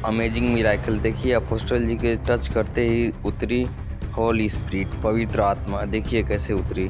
Amazing miracle. देखिए apostle जी के touch करते ही उतरी होली स्पिरिट, पवित्र आत्मा। देखिए कैसे उतरी।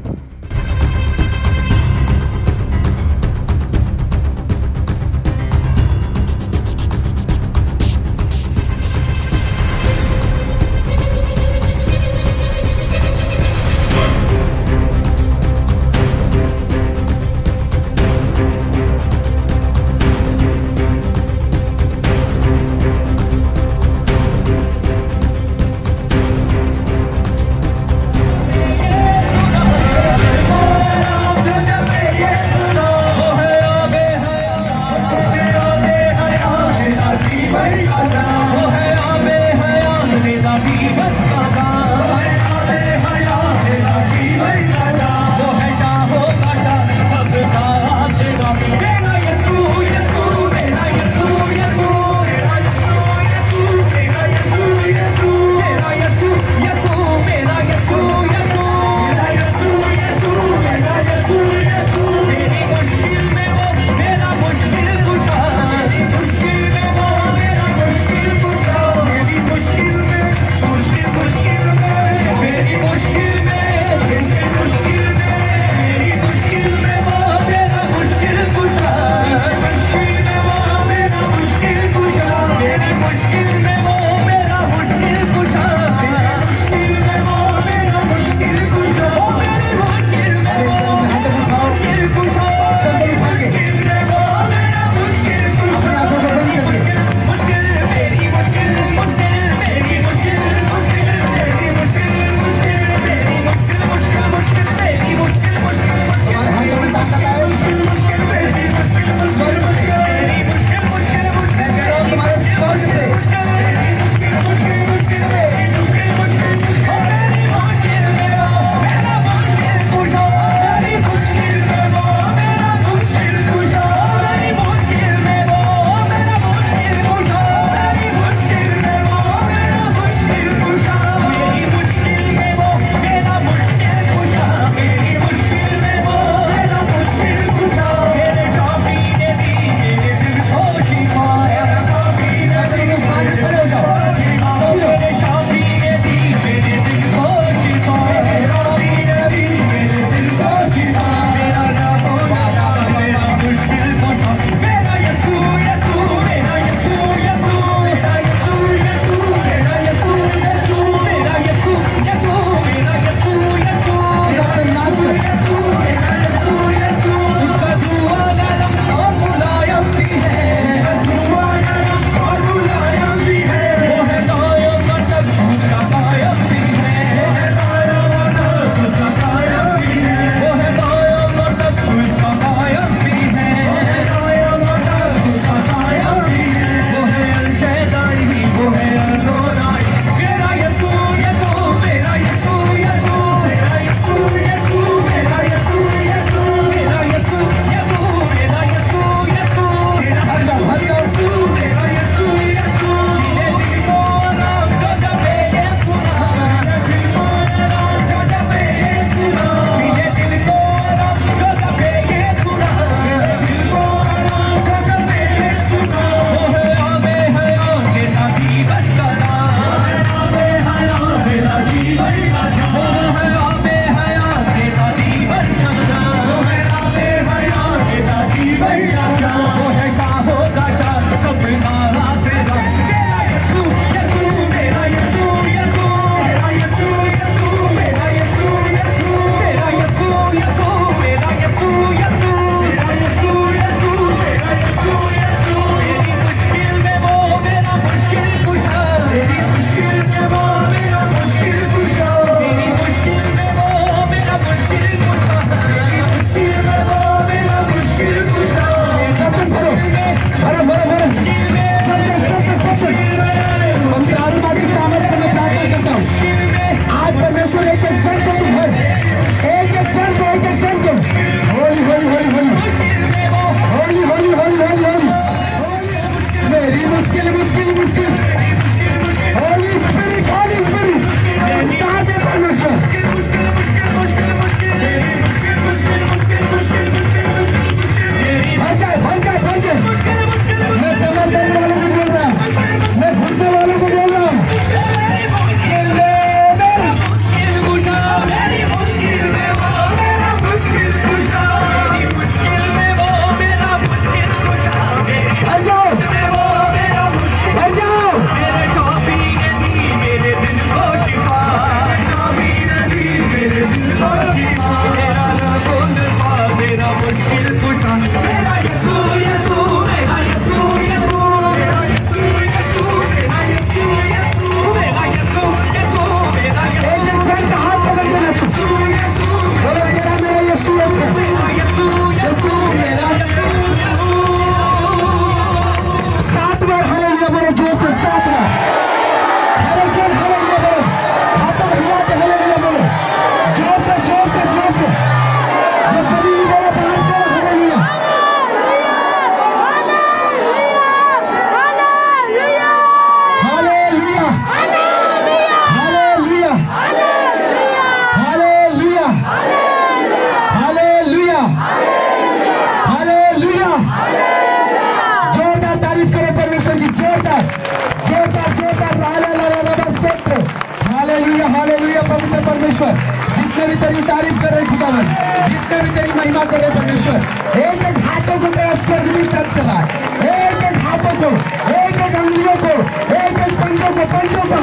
महिमा करे परमेश्वर। एक एक हाथों को तेरा स्वर्ग भी टच कर रहा है, एक एक हाथों को, एक एक अंगुलियों को, एक एक पंजों को,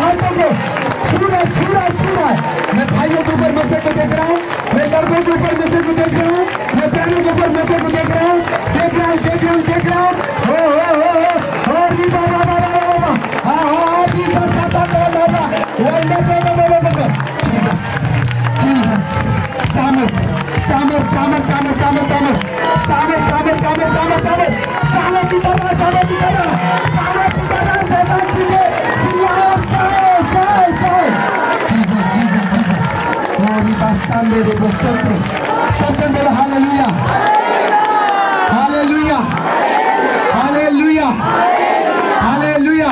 हाथों को छू रहा है। मैं भाइयों के ऊपर मसे को देख रहा हूँ, मैं लड़कों के ऊपर मसे को देख रहा हूँ, मैं बहनों के ऊपर मसे को देख रहा हूँ। सबसे बोलो हालेलुया, हालेलुया, हालेलुया, हालेलुया।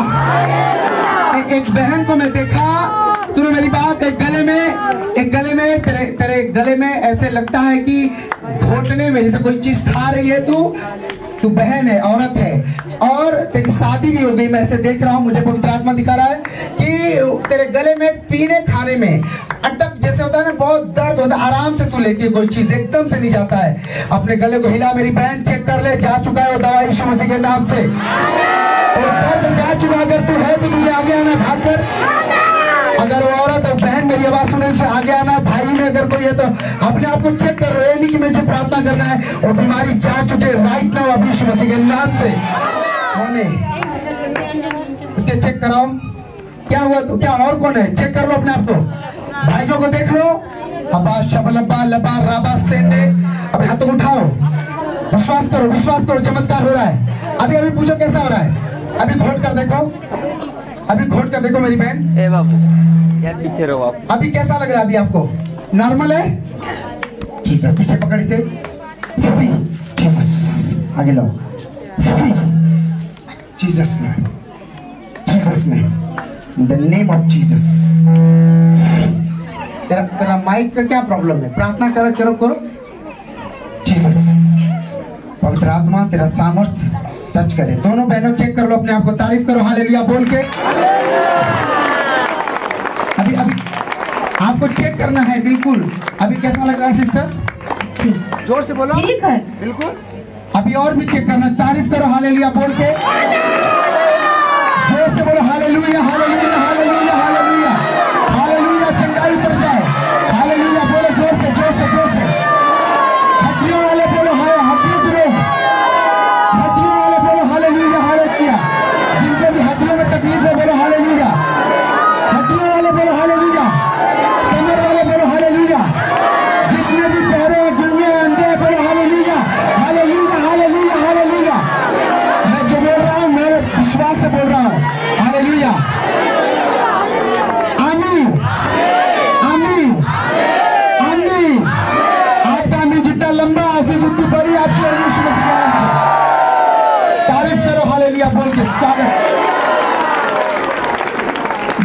एक बहन को मैं देखा, सुनो मेरी बात, एक गले में तेरे गले में ऐसे लगता है कि घोटने में जैसे कोई चीज खा रही है। तू बहन है, औरत है, और तेरी शादी भी हो गई। मैं ऐसे देख रहा हूँ, मुझे पवित्र आत्मा दिखा रहा है कि तेरे गले में पीने खाने में अटक जैसे होता है ना, बहुत दर्द होता है। आराम से तू लेती है कोई चीज, एकदम से नहीं जाता है। अपने गले को हिला, मेरी बहन चेक कर ले, जा चुका है वो दवा यीशु मसीह के नाम से। तो दर्द जा चुका, अगर तू है तो तुझे आगे आना भाग कर। अगर वो औरत और बहन मेरी आवाज सुने से आगे आना, भाई में अगर कोई है तो अपने आप को चेक कर रहे, नहीं कि मुझे प्रार्थना करना है। और बीमारी जा चुके राइट नाउ अभी यीशु मसीह के नाम से। उसके चेक कराओ क्या हुआ, तो क्या और कौन है, चेक कर लो अपने आप को, भाइयों को देख लो। अब्बा शबलब्बा लबा राबा सेंदे, अपने हाथों को उठाओ, विश्वास करो, चमत्कार हो रहा है। अभी पूछो कैसा हो रहा है, अभी घोट कर देखो मेरी बहन। ए बाबू यार पीछे रहो आप। अभी कैसा लग रहा है, अभी आपको नॉर्मल है? जीसस पीछे पकड़ से, जीसस आगे लो, जीसस में, in the name of Jesus. तेरा माइक का क्या प्रॉब्लम है? प्रार्थना करो। जीसस, पवित्र आत्मा तेरा सामर्थ टच करे। दोनों बहनों चेक कर लो अपने आप को, तारीफ करो हालेलुया बोल के। अभी आपको चेक करना है बिल्कुल। अभी कैसा लग रहा है सिस्टर? जोर से बोलो। ठीक है, बिल्कुल। अभी और भी चेक करना, तारीफ करो हालेलुया बोल के, जोर से बोलो hallelujah, hallelujah, hallelujah, hallelujah, hallelujah. चंगाई उतर जाए, हालेलुया बोलो जोर से। हड्डियों वाले बोलो हड्डियों की रोग, हड्डियों वाले बोलो हालेलुया, हालेलुया। जिनको भी हड्डियों में तकलीफ है बोलो हालेलुया, हड्डियों वाले बोलो हालेलुया, कमर वाले बोलो हालेलुया, जितने भी पैरों गुंगे अंधे बोलो हालेलुया, हालेलुया, हालेलुया, हालेलुया। मैं जो बोल रहा हूँ मैं विश्वास से बोल रहा हूँ, हालेलुया, आमीन, आमीन, आमीन। आपका आमीन जितना लंबा आशीष उतनी बड़ी आपकी यीशु मसीह के नाम से। तारीफ करो हालेलुया बोल के। स्वागत।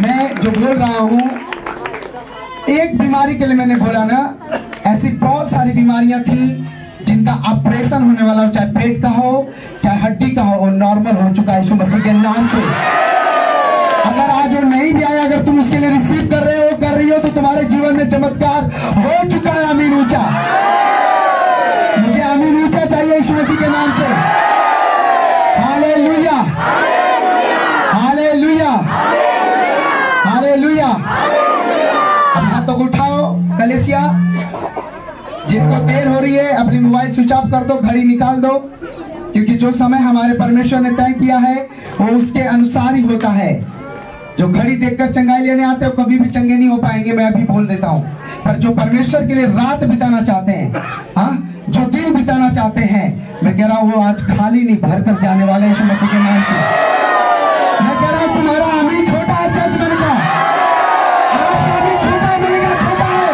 मैं जो बोल रहा हूँ, एक बीमारी के लिए मैंने बोला ना, ऐसी बहुत सारी बीमारियां थी जिनका ऑपरेशन होने वाला हो, चाहे पेट का हो चाहे हड्डी का हो, वो नॉर्मल हो चुका है यीशु मसीह के नाम से। अगर आज वो नहीं भी आया, अगर तुम उसके लिए रिसीव कर रहे हो, कर रही हो, तो तुम्हारे जीवन में चमत्कार हो चुका है। आमीन ऊंचा, मुझे आमीन ऊंचा चाहिए यीशु मसीह के नाम से। Hallelujah, hallelujah, hallelujah. अब हाथों को उठाओ कलेसिया। जिनको देर हो रही है अपनी मोबाइल स्विच ऑफ कर दो, घड़ी निकाल दो, क्योंकि जो समय हमारे परमेश्वर ने तय किया है वो उसके अनुसार ही होता है। जो घड़ी देखकर चंगाई लेने आते हो कभी भी चंगे नहीं हो पाएंगे, मैं अभी बोल देता हूँ। पर जो परमेश्वर के लिए रात बिताना चाहते हैं, हाँ, जो दिन बिताना चाहते हैं, मैं कह रहा हूँ वो आज खाली नहीं भर कर जाने वाले यीशु मसीह के नाम से। मैं कह रहा हूँ तुम्हारा आमीन छोटा है चर्च में का, आपका आमीन छोटा है, मैंने कहा छोटा है।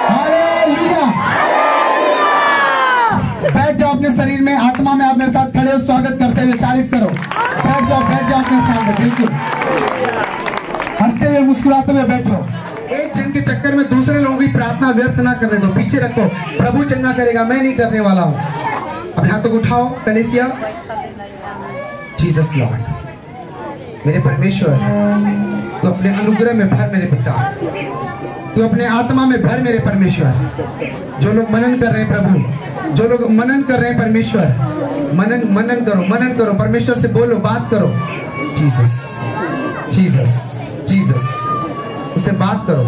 हालेलुया। बैठ जाओ अपने शरीर में, आत्मा में आप मेरे साथ खड़े हो, स्वागत करते हुए तारीफ करो। बैठ जाओ अपने स्थान में, बिल्कुल हंसते हुए मुस्कुराते हुए बैठो। एक जन के चक्कर में दूसरे लोगों की प्रार्थना व्यर्थ ना करने दो, पीछे रखो। प्रभु चंगा करेगा, मैं नहीं करने वाला हूँ। अपने हाथों को उठाओ कलेसिया। जीसस लॉर्ड, मेरे परमेश्वर, तो अपने अनुग्रह में भर मेरे पिता। तू अपने आत्मा में भर मेरे परमेश्वर। जो लोग मनन कर रहे हैं प्रभु, जो लोग मनन कर रहे हैं परमेश्वर, मनन करो परमेश्वर से बोलो, बात करो। जीसस जीसस जीसस, उससे बात करो,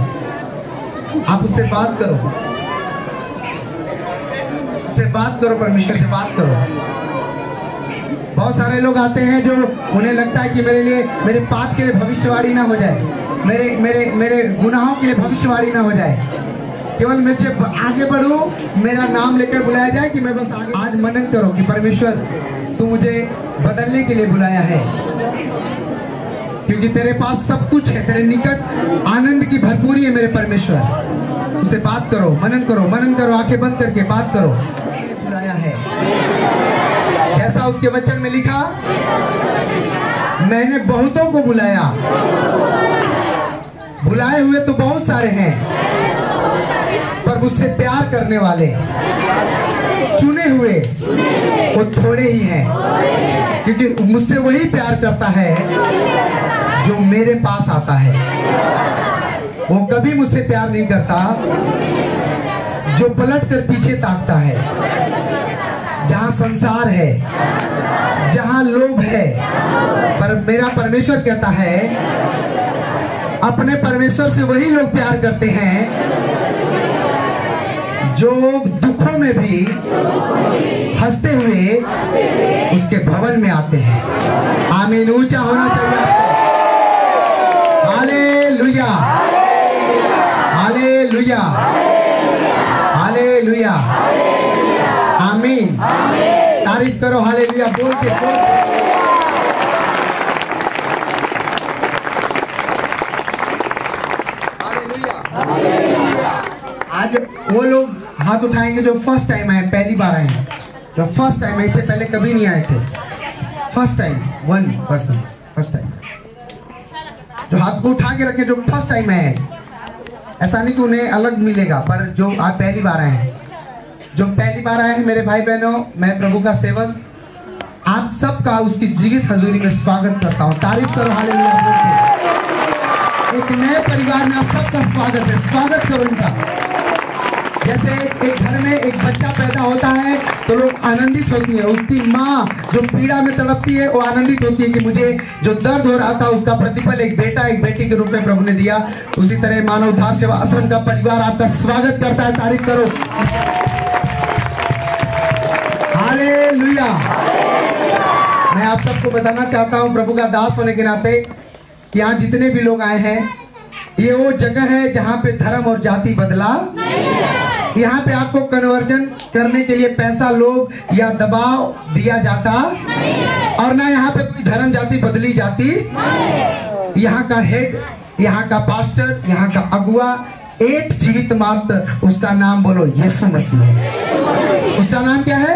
आप उससे बात करो, उससे बात करो, परमेश्वर से बात करो। बहुत सारे लोग आते हैं जो उन्हें लगता है कि मेरे लिए, मेरे पाप के लिए भविष्यवाणी ना हो जाए, मेरे मेरे मेरे गुनाहों के लिए भविष्यवाणी ना हो जाए, केवल मैं जब आगे बढ़ूं मेरा नाम लेकर बुलाया जाए कि मैं बस आगे। आज मनन करो कि परमेश्वर तू मुझे बदलने के लिए बुलाया है, क्योंकि तेरे पास सब कुछ है, तेरे निकट आनंद की भरपूरी है मेरे परमेश्वर। उससे बात करो, मनन करो, आंखें बंद करके बात करो। बुलाया है जैसा उसके वचन में लिखा, मैंने बहुतों को बुलाया। बुलाए हुए तो बहुत सारे हैं, पर मुझसे प्यार करने वाले, चुने हुए वो थोड़े ही हैं, क्योंकि मुझसे वही प्यार करता है जो मेरे पास आता है। वो कभी मुझसे प्यार नहीं करता जो पलट कर पीछे ताकता है। जहां संसार है, जहां लोभ है, पर मेरा परमेश्वर कहता है, अपने परमेश्वर से वही लोग प्यार करते हैं जो दुखों में भी हंसते हुए उसके भवन में आते हैं। आमीन, ऊंचा होना चाहिए। हालेलुया, हालेलुया, हालेलुया, आमीन। तारीफ करो, हालेलुया बोल के। आज वो लोग हाथ उठाएंगे जो फर्स्ट टाइम आए, पहली बार आए हैं, जो फर्स्ट टाइम, इससे पहले कभी नहीं आए थे। First time, 1 person first time, जो हाथ को उठा के रखे, जो फर्स्ट टाइम आए हैं। ऐसा नहीं कि उन्हें अलग मिलेगा, पर जो आज पहली बार आए हैं, जो पहली बार आए हैं, मेरे भाई बहनों, मैं प्रभु का सेवक आप सबका उसकी जीवित हजूरी में स्वागत करता हूँ। तारीफ करो, हालेलुया। एक नए परिवार में आप सबका स्वागत है, स्वागत करो इनका। जैसे एक घर में एक बच्चा पैदा होता है तो लोग आनंदित होती है, उसकी माँ जो पीड़ा में तड़पती है वो आनंदित होती है कि मुझे जो दर्द हो रहा था उसका प्रतिफल एक बेटा एक बेटी के रूप में प्रभु ने दिया। उसी तरह मानव उद्धार सेवा आश्रम का परिवार आपका स्वागत करता है। तारीफ करो, हालेलुया। मैं आप सबको बताना चाहता हूँ प्रभु का दास होने के नाते कि यहाँ जितने भी लोग आए हैं, ये वो जगह है जहाँ पे धर्म और जाति बदला। यहाँ पे आपको कन्वर्जन करने के लिए पैसा, लोभ या दबाव दिया जाता, और ना यहाँ पे कोई धर्म जाति बदली जाती। यहाँ का हेड, यहाँ का पास्टर, यहाँ का अगुआ एक जीवित मात्र, उसका नाम बोलो यीशु मसीह है। उसका नाम क्या है?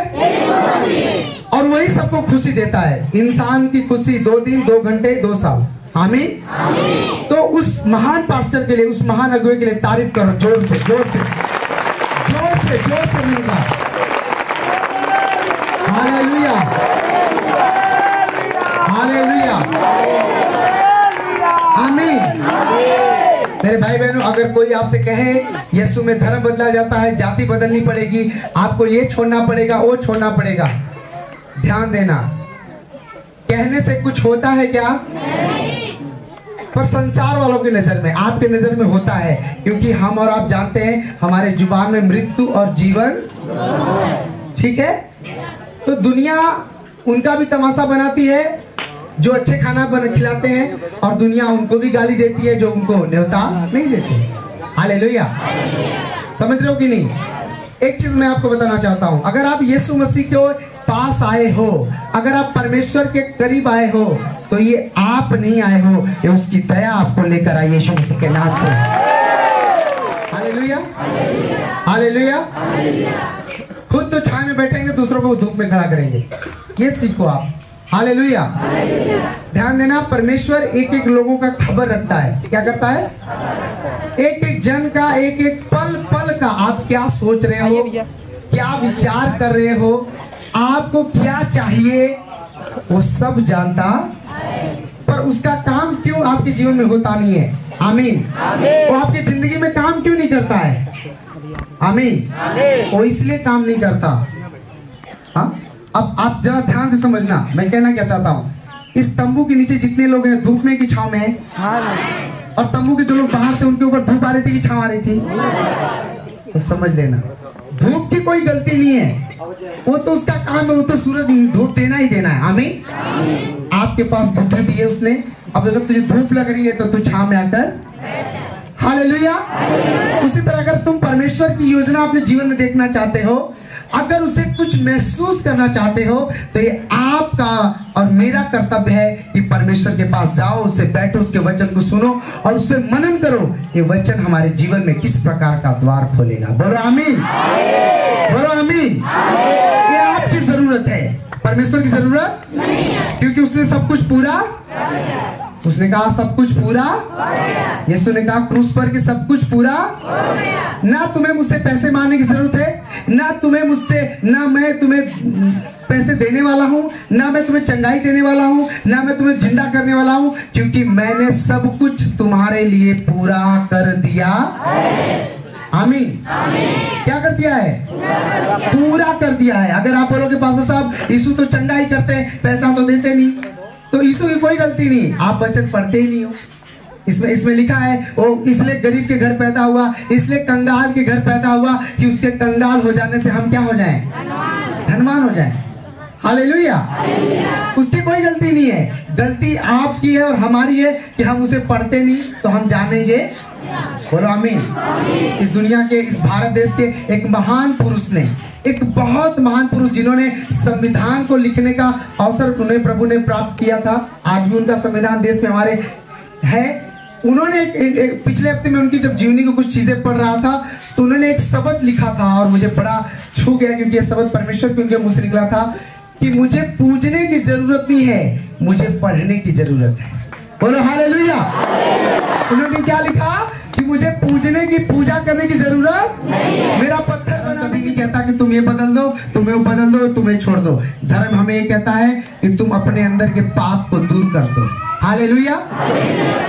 और वही सबको खुशी देता है। इंसान की खुशी 2 दिन, 2 घंटे, 2 साल। आमीन। तो उस महान पास्टर के लिए, उस महान अगुए के लिए तारीफ करो, जोर से, जोर से, जोर से, जोर से मिलता। हालेलुया, हालेलुया, आमीन। मेरे भाई बहनों, अगर कोई आपसे कहे यीशु में धर्म बदला जाता है, जाति बदलनी पड़ेगी, आपको ये छोड़ना पड़ेगा, वो छोड़ना पड़ेगा, ध्यान देना, कहने से कुछ होता है क्या? पर संसार वालों की नजर में, आपके नजर में होता है, क्योंकि हम और आप जानते हैं हमारे जुबान में मृत्यु और जीवन, ठीक है। तो दुनिया उनका भी तमाशा बनाती है जो अच्छे खाना खिलाते हैं, और दुनिया उनको भी गाली देती है जो उनको न्योता नहीं देते। हालेलुया, समझ रहे हो कि नहीं? एक चीज मैं आपको बताना चाहता हूं, अगर आप यीशु मसीह के पास आए हो, अगर आप परमेश्वर के करीब आए हो, तो ये आप नहीं आए हो, ये उसकी दया आपको लेकर आई यीशु मसीह के नाम से। Hallelujah, hallelujah. खुद तो छाया में बैठेंगे, दूसरों को धूप में खड़ा करेंगे, ये सीखो आप। हालेलुया। ध्यान देना, परमेश्वर एक एक लोगों का खबर रखता है। क्या करता है? एक एक जन का, एक एक पल पल का आप क्या सोच रहे हो, क्या विचार कर रहे हो, आपको क्या चाहिए, वो सब जानता पर उसका काम क्यों आपके जीवन में होता नहीं है? आमीन। वो आपकी जिंदगी में काम क्यों नहीं करता है? आमीन। वो इसलिए काम नहीं करता। हाँ, अब आप जरा ध्यान से समझना, मैं कहना क्या चाहता हूँ। इस तंबू के नीचे जितने लोग हैं धूप में की छाव में है, और तंबू के जो लोग बाहर थे उनके ऊपर धूप आ रही थी कि छाव आ रही थी? तो समझ लेना, धूप की कोई गलती नहीं है, वो तो उसका काम है, वो तो सूरज धूप देना ही देना है। आमीन। आपके पास बुद्धि दी है उसने, अब अगर तुझे धूप लग रही है तो तू छाव में आकर, हालेलुया। उसी तरह अगर तुम परमेश्वर की योजना अपने जीवन में देखना चाहते हो, अगर उसे कुछ महसूस करना चाहते हो, तो ये आपका और मेरा कर्तव्य है कि परमेश्वर के पास जाओ, उससे बैठो, उसके वचन को सुनो और उस पर मनन करो। ये वचन हमारे जीवन में किस प्रकार का द्वार खोलेगा। बोलो आमीन, बोलो आमीन। ये आपकी जरूरत है, परमेश्वर की जरूरत नहीं है, क्योंकि उसने सब कुछ पूरा, उसने कहा सब कुछ पूरा, यीशु ने कहा क्रूस पर कि सब कुछ पूरा। ना तुम्हें मुझसे पैसे मांगने की जरूरत है, ना तुम्हें मुझसे, ना मैं तुम्हें पैसे देने वाला हूँ, ना मैं तुम्हें चंगाई देने वाला हूँ, ना मैं तुम्हें जिंदा करने वाला हूँ, क्योंकि मैंने सब कुछ तुम्हारे लिए पूरा कर दिया। आमीन। क्या कर दिया है? पूरा कर दिया है। अगर आप बोलोगे पास्टर साहब यीशु तो चंगाई करते हैं, पैसा तो देते नहीं, तो यीशु की कोई गलती नहीं, आप वचन पढ़ते ही नहीं हो। इसमें लिखा है वो इसलिए गरीब के घर पैदा हुआ, इसलिए कंगाल के घर पैदा हुआ कि उसके कंगाल हो जाने से हम क्या हो जाएं? धनवान हो जाएं। हालेलुया। उसकी कोई गलती नहीं है, गलती आपकी है और हमारी है कि हम उसे पढ़ते नहीं, तो हम जानेंगे। बोलो आमीन। इस दुनिया के, इस भारत देश के एक महान पुरुष ने, एक बहुत महान पुरुष जिन्होंने संविधान को लिखने का अवसर उन्हें प्रभु ने प्राप्त किया था, आज भी उनका संविधान देश में हमारे है। उन्होंने पिछले हफ्ते में उनकी जब जीवनी को कुछ चीजें पढ़ रहा था, तो उन्होंने एक शब्द लिखा था और मुझे बड़ा छू गया, क्योंकि यह शब्द परमेश्वर के उनके मुंह से निकला था कि मुझे पूजने की जरूरत नहीं है, मुझे पढ़ने की जरूरत है। बोलो हालेलुया। उन्होंने क्या लिखा कि मुझे पूजने की, पूजा करने की जरूरत नहीं। मेरा पत्थर बनाने नहीं कहता कि तुम ये बदल दो, तुम्हें वो बदल दो, तुम्हें छोड़ दो। धर्म हमें ये कहता है कि तुम अपने अंदर के पाप को दूर कर दो। हालेलुया।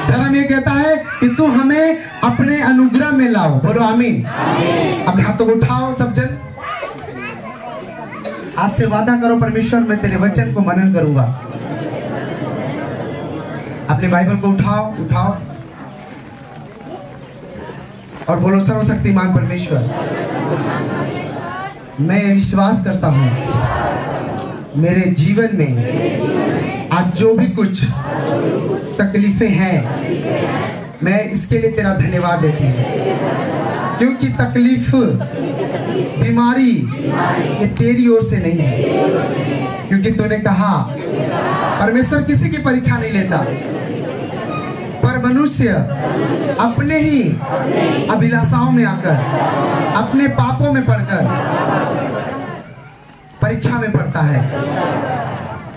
धर्म ये कहता है कि तुम हमें अपने अनुग्रह में लाओ। बोलो आमीन। अपने हाथों को उठाओ सब जन, आज से वादा करो परमेश्वर मैं तेरे वचन को मनन करूंगा। अपने बाइबल को उठाओ और बोलो सर्वशक्तिमान परमेश्वर, मैं विश्वास करता हूं मेरे जीवन में आज जो भी कुछ तकलीफें हैं, मैं इसके लिए तेरा धन्यवाद देती हूँ, क्योंकि तकलीफ, बीमारी ये तेरी ओर से नहीं है, क्योंकि तूने कहा परमेश्वर किसी की परीक्षा नहीं लेता, पर मनुष्य अपने ही अभिलाषाओं में आकर, अपने पापों में पड़कर परीक्षा में पड़ता है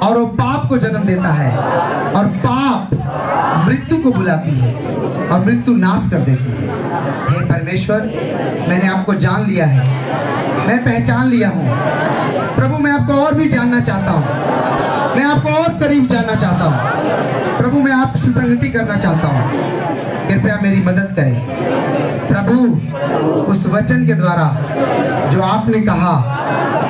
और वो पाप को जन्म देता है, और पाप मृत्यु को बुलाती है और मृत्यु नाश कर देती है। हे परमेश्वर, मैंने आपको जान लिया है, मैं पहचान लिया हूँ प्रभु। मैं आपको और भी जानना चाहता हूँ, मैं आपको और करीब जानना चाहता हूँ प्रभु। मैं आपसे संगति करना चाहता हूँ, कृपया मेरी मदद करें प्रभु। उस वचन के द्वारा जो आपने कहा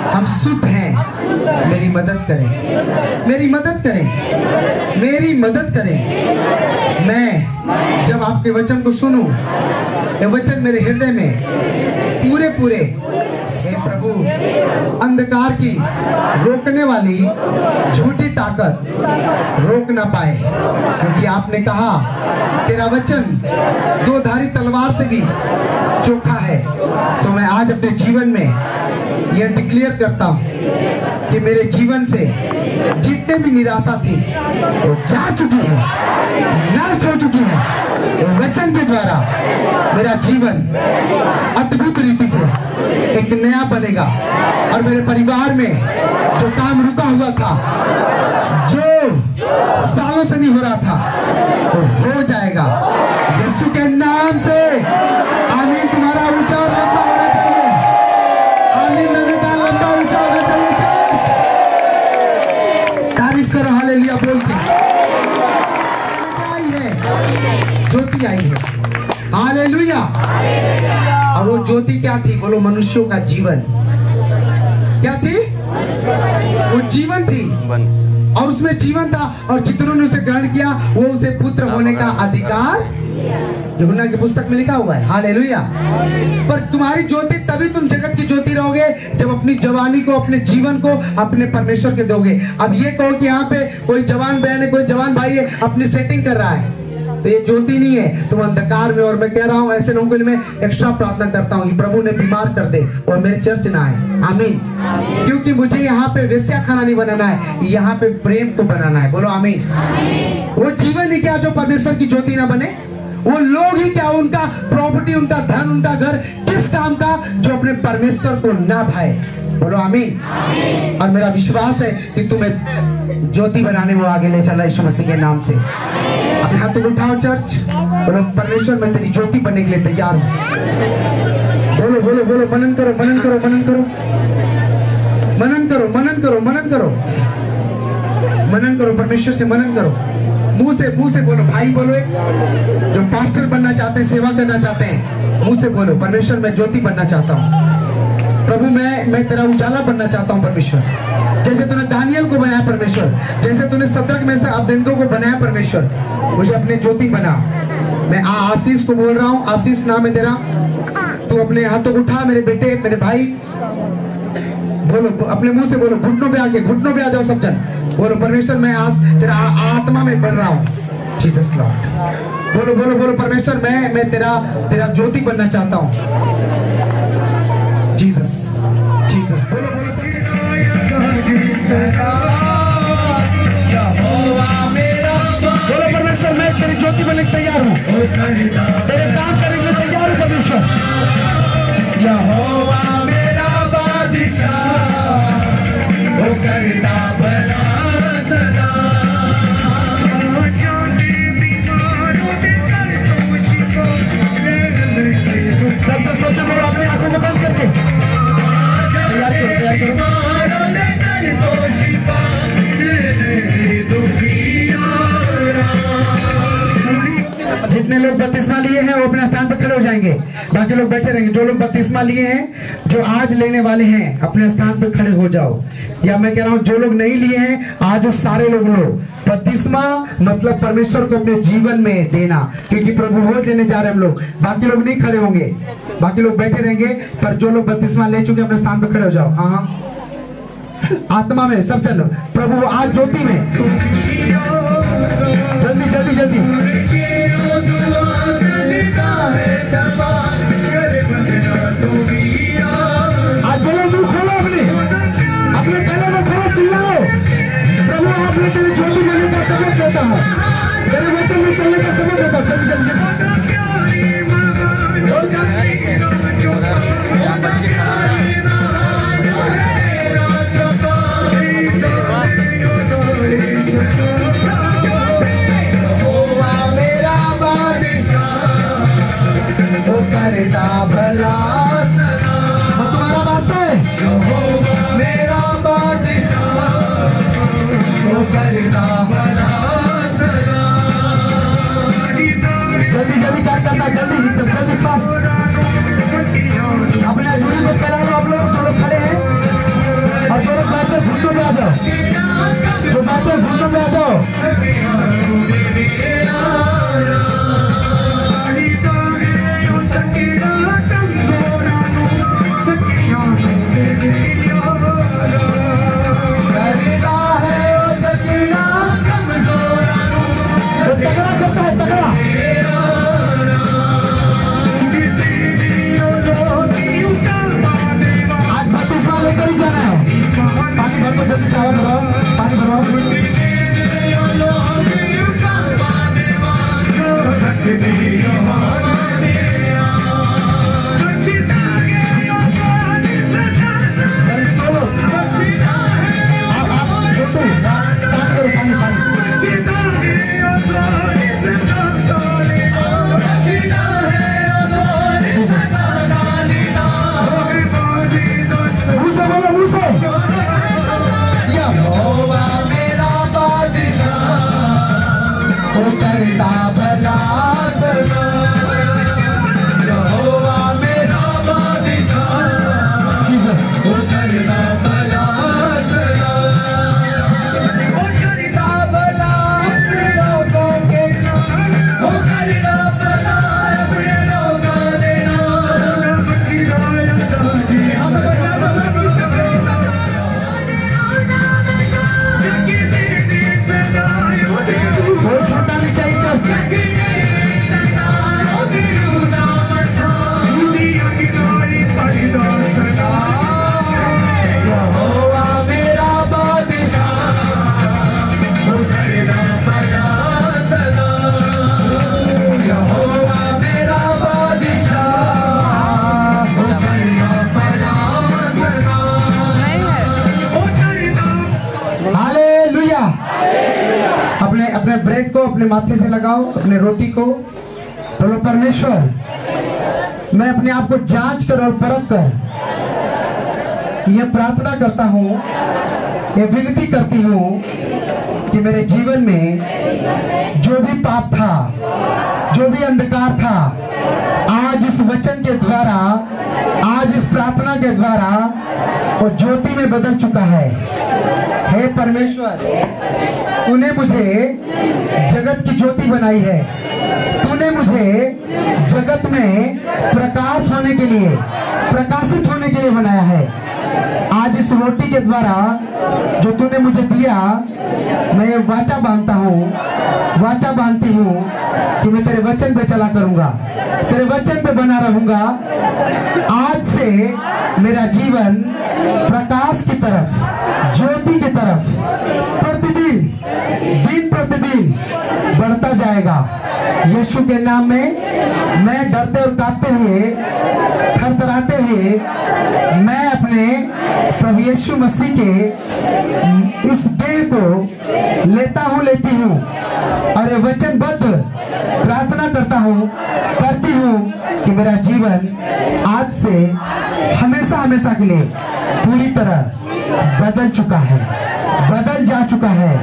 हम शुद्ध हैं, मेरी मदद करें, मेरी मदद करें, मेरी मदद करें। मैं जब आपके वचन को सुनूं, ये वचन मेरे हृदय में पूरे पूरे, हे प्रभु, अंधकार की रोकने वाली झूठी ताकत रोक ना पाए, क्योंकि आपने कहा तेरा वचन दो धारी तलवार से भी चोखा है। सो मैं आज अपने जीवन में यह डिक्लेयर करता हूँ कि मेरे जीवन से जितने भी निराशा थी वो जा चुकी है, नाश हो चुकी है। वचन के द्वारा मेरा जीवन अद्भुत रीति से एक नया बनेगा, और मेरे परिवार में जो काम रुका हुआ था, जो सालों से नहीं हो रहा था, वो हो जाएगा यीशु के नाम से। आमीन। तुम्हारा ऊंचा और लंबा होना चाहिए। आमीन। लगातार लंबा ऊंचा होना चाहिए। तारीफ करो हालेलुया बोल के। ज्योति आई है। हालेलुया। और वो ज्योति क्या थी? बोलो, मनुष्यों का जीवन। क्या थी? वो जीवन थी, और उसमें जीवन था, और जितनों ने उसे ग्रहण किया वो उसे पुत्र होने का अधिकार, यूहन्ना की पुस्तक में लिखा हुआ है। हालेलुया। पर तुम्हारी ज्योति तभी तुम जगत की ज्योति रहोगे जब अपनी जवानी को, अपने जीवन को अपने परमेश्वर के दोगे। अब ये कहो कि यहाँ पे कोई जवान बहन है, कोई जवान भाई है, अपनी सेटिंग कर रहा है, तो ये ज्योति नहीं है, तुम अंधकार में। और मैं कह रहा हूँ ऐसे लोगों के लिए मैं एक्स्ट्रा प्रार्थना करता हूँ कि प्रभु ने बीमार कर दे और मेरे चर्च ना आए। आमीन। क्योंकि मुझे यहाँ पे वेश्या खाना नहीं बनाना है, यहाँ पे प्रेम को बनाना है। बोलो आमीन। वो जीवन ही क्या जो परमेश्वर की ज्योति ना बने? वो लोग ही क्या, उनका प्रॉपर्टी, उनका धन, उनका घर किस काम का जो अपने परमेश्वर को ना भाए? बोलो आमीन। और मेरा विश्वास है कि तुम्हें ज्योति बनाने वो आगे ले चला यीशु मसीह के नाम से। अपने हाथों को उठाओ चर्च, बोलो परमेश्वर मैं तेरी ज्योति बनने के लिए तैयार हूँ। बोलो बोलो बोलो, मनन करो, मनन करो, मनन करो, मनन करो, मनन करो, मनन करो, मनन करो, परमेश्वर से मनन करो। मुंह से बोलो, भाई बोलो, एक जो पास्टर बनना चाहते हैं, सेवा करना चाहते हैं, मुंह से बोलो परमेश्वर मैं ज्योति बनना चाहता हूँ। प्रभु मैं तेरा उजाला बनना चाहता हूँ परमेश्वर। जैसे तूने दानियल को बनाया परमेश्वर, जैसे तूने सदरक में से अबेदनगो को बनाया परमेश्वर, मुझे अपने ज्योति बना। मैं आशीष को बोल रहा हूँ, आशीष नाम है तेरा, तू अपने हाथों को उठा मेरे बेटे, मेरे भाई। बोलो अपने मुंह से बोलो, घुटनों पे आके, घुटनों पे आ जाओ सब जन। बोलो परमेश्वर मैं आज तेरा आत्मा में बढ़ रहा हूँ। Jesus Lord. बोलो बोलो बोलो, परमेश्वर मैं तेरा ज्योति बनना चाहता हूँ। Jesus Jesus. बोलो बोलो सब जन। बोलो परमेश्वर मैं तेरी ज्योति बनने के तैयार हूँ, तेरे काम करने के लिए तैयार हूँ परमेश्वर। यहोवा मेरा बादशाह, वो करता भला सदा। सब लोग अपनी आंखों को बंद करके तैयार करो, तैयार करो। जितने लोग बपतिस्मा लिए हैं वो अपने स्थान पर खड़े हो जाएंगे, बाकी लोग बैठे रहेंगे। जो लोग बपतिस्मा लिए हैं, जो आज लेने वाले हैं, अपने स्थान पर खड़े हो जाओ। या मैं कह रहा हूँ जो लोग नहीं लिए हैं, आज उस सारे लोग लो। बपतिस्मा मतलब परमेश्वर को अपने जीवन में देना, क्योंकि प्रभु भोज लेने जा रहे हैं हम लोग। बाकी लोग नहीं खड़े होंगे, बाकी लोग बैठे रहेंगे, पर जो लोग बपतिस्मा ले चुके अपने स्थान पर खड़े हो जाओ। हाँ आत्मा में सब चलो, प्रभु आज ज्योति में, जल्दी जल्दी जल्दी। आज बोलो, मुंह खोलो, अपने गले में खोलो, चिल्लाओ, प्रभु आपने तेरी ज्योति बनने का सबक देता हूँ, तेरे वचन में चलने का सबक देता हूँ। जल्दी जल्दी करता भला सदा। तुम्हारा बात है, मेरा बादशाह, वो करता भला सदा। जल्दी जल्दी करता, जल्दी एकदम जल्दी फास्ट। अपने जुड़ी को फैला लो आप लोग, जो लोग खड़े हैं, और जो लोग बैठे घुटनों पे आ जाओ, जो बैठे घुटनों पे आ जाओ। तगड़ा करता है, तगड़ा। आज बपतिस्मा लेकर ही जाना है, पानी भर को जल्दी से आवाज लगाओ। अपने माथे से लगाओ अपने रोटी को। बोलो परमेश्वर, मैं अपने आप को जांच कर और परख कर यह प्रार्थना करता हूँ, यह विनती करती हूँ कि मेरे जीवन में जो भी पाप था, जो भी अंधकार था, आज इस वचन के द्वारा, आज इस प्रार्थना के द्वारा वो ज्योति में बदल चुका है। हे परमेश्वर, तूने मुझे जगत की ज्योति बनाई है, तूने मुझे जगत में प्रकाश होने के लिए, प्रकाशित होने के लिए बनाया है। आज इस रोटी के द्वारा जो तूने मुझे दिया, मैं ये वाचा बांधता हूँ, वाचा बांधती हूँ कि मैं तेरे वचन पे चला करूंगा, तेरे वचन पे बना रहूंगा। आज से मेरा जीवन प्रकाश की तरफ, ज्योति की तरफ प्रतिदिन, दिन प्रतिदिन बढ़ता जाएगा। यीशु के नाम में मैं डरते और कांपते हुए, थरथराते हुए, मैं अपने प्रभु यीशु मसीह के इस देह को लेता हूँ, लेती हूँ और ये वचनबद्ध प्रार्थना करता हूँ, करती हूँ कि मेरा जीवन आज से हमेशा हमेशा के लिए पूरी तरह बदल चुका है, बदल जा चुका है।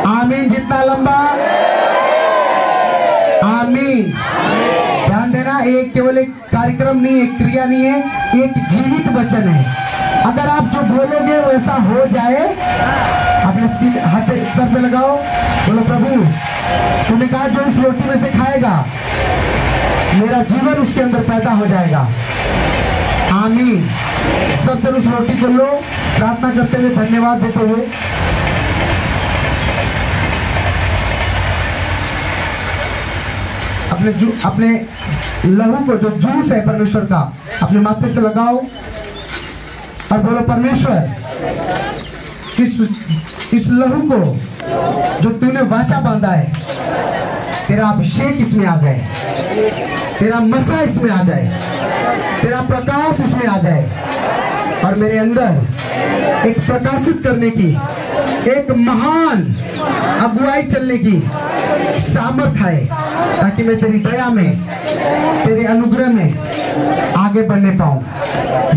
आमीन। जितना लंबा आमीन। ध्यान देना, एक केवल एक कार्यक्रम नहीं, एक क्रिया नहीं है, एक जीवित वचन है। अगर आप जो बोलोगे वैसा हो जाए। अपने हाथ सर पे लगाओ, बोलो प्रभु, तूने कहा जो इस रोटी में से खाएगा मेरा जीवन उसके अंदर पैदा हो जाएगा। आमीन। सब जन उस रोटी को लो, प्रार्थना करते हुए, धन्यवाद देते हुए। अपने लहू को, जो जूस है परमेश्वर का, अपने माथे से लगाओ और बोलो परमेश्वर, इस लहू को जो तूने वाचा बांधा है, तेरा अभिषेक इसमें आ जाए, तेरा मसा इसमें आ जाए, तेरा प्रकाश इसमें आ जाए और मेरे अंदर एक प्रकाशित करने की, एक महान अगुवाई चलने की सामर्थ है, ताकि मैं तेरी दया में, तेरे अनुग्रह में आगे बढ़ने पाऊं।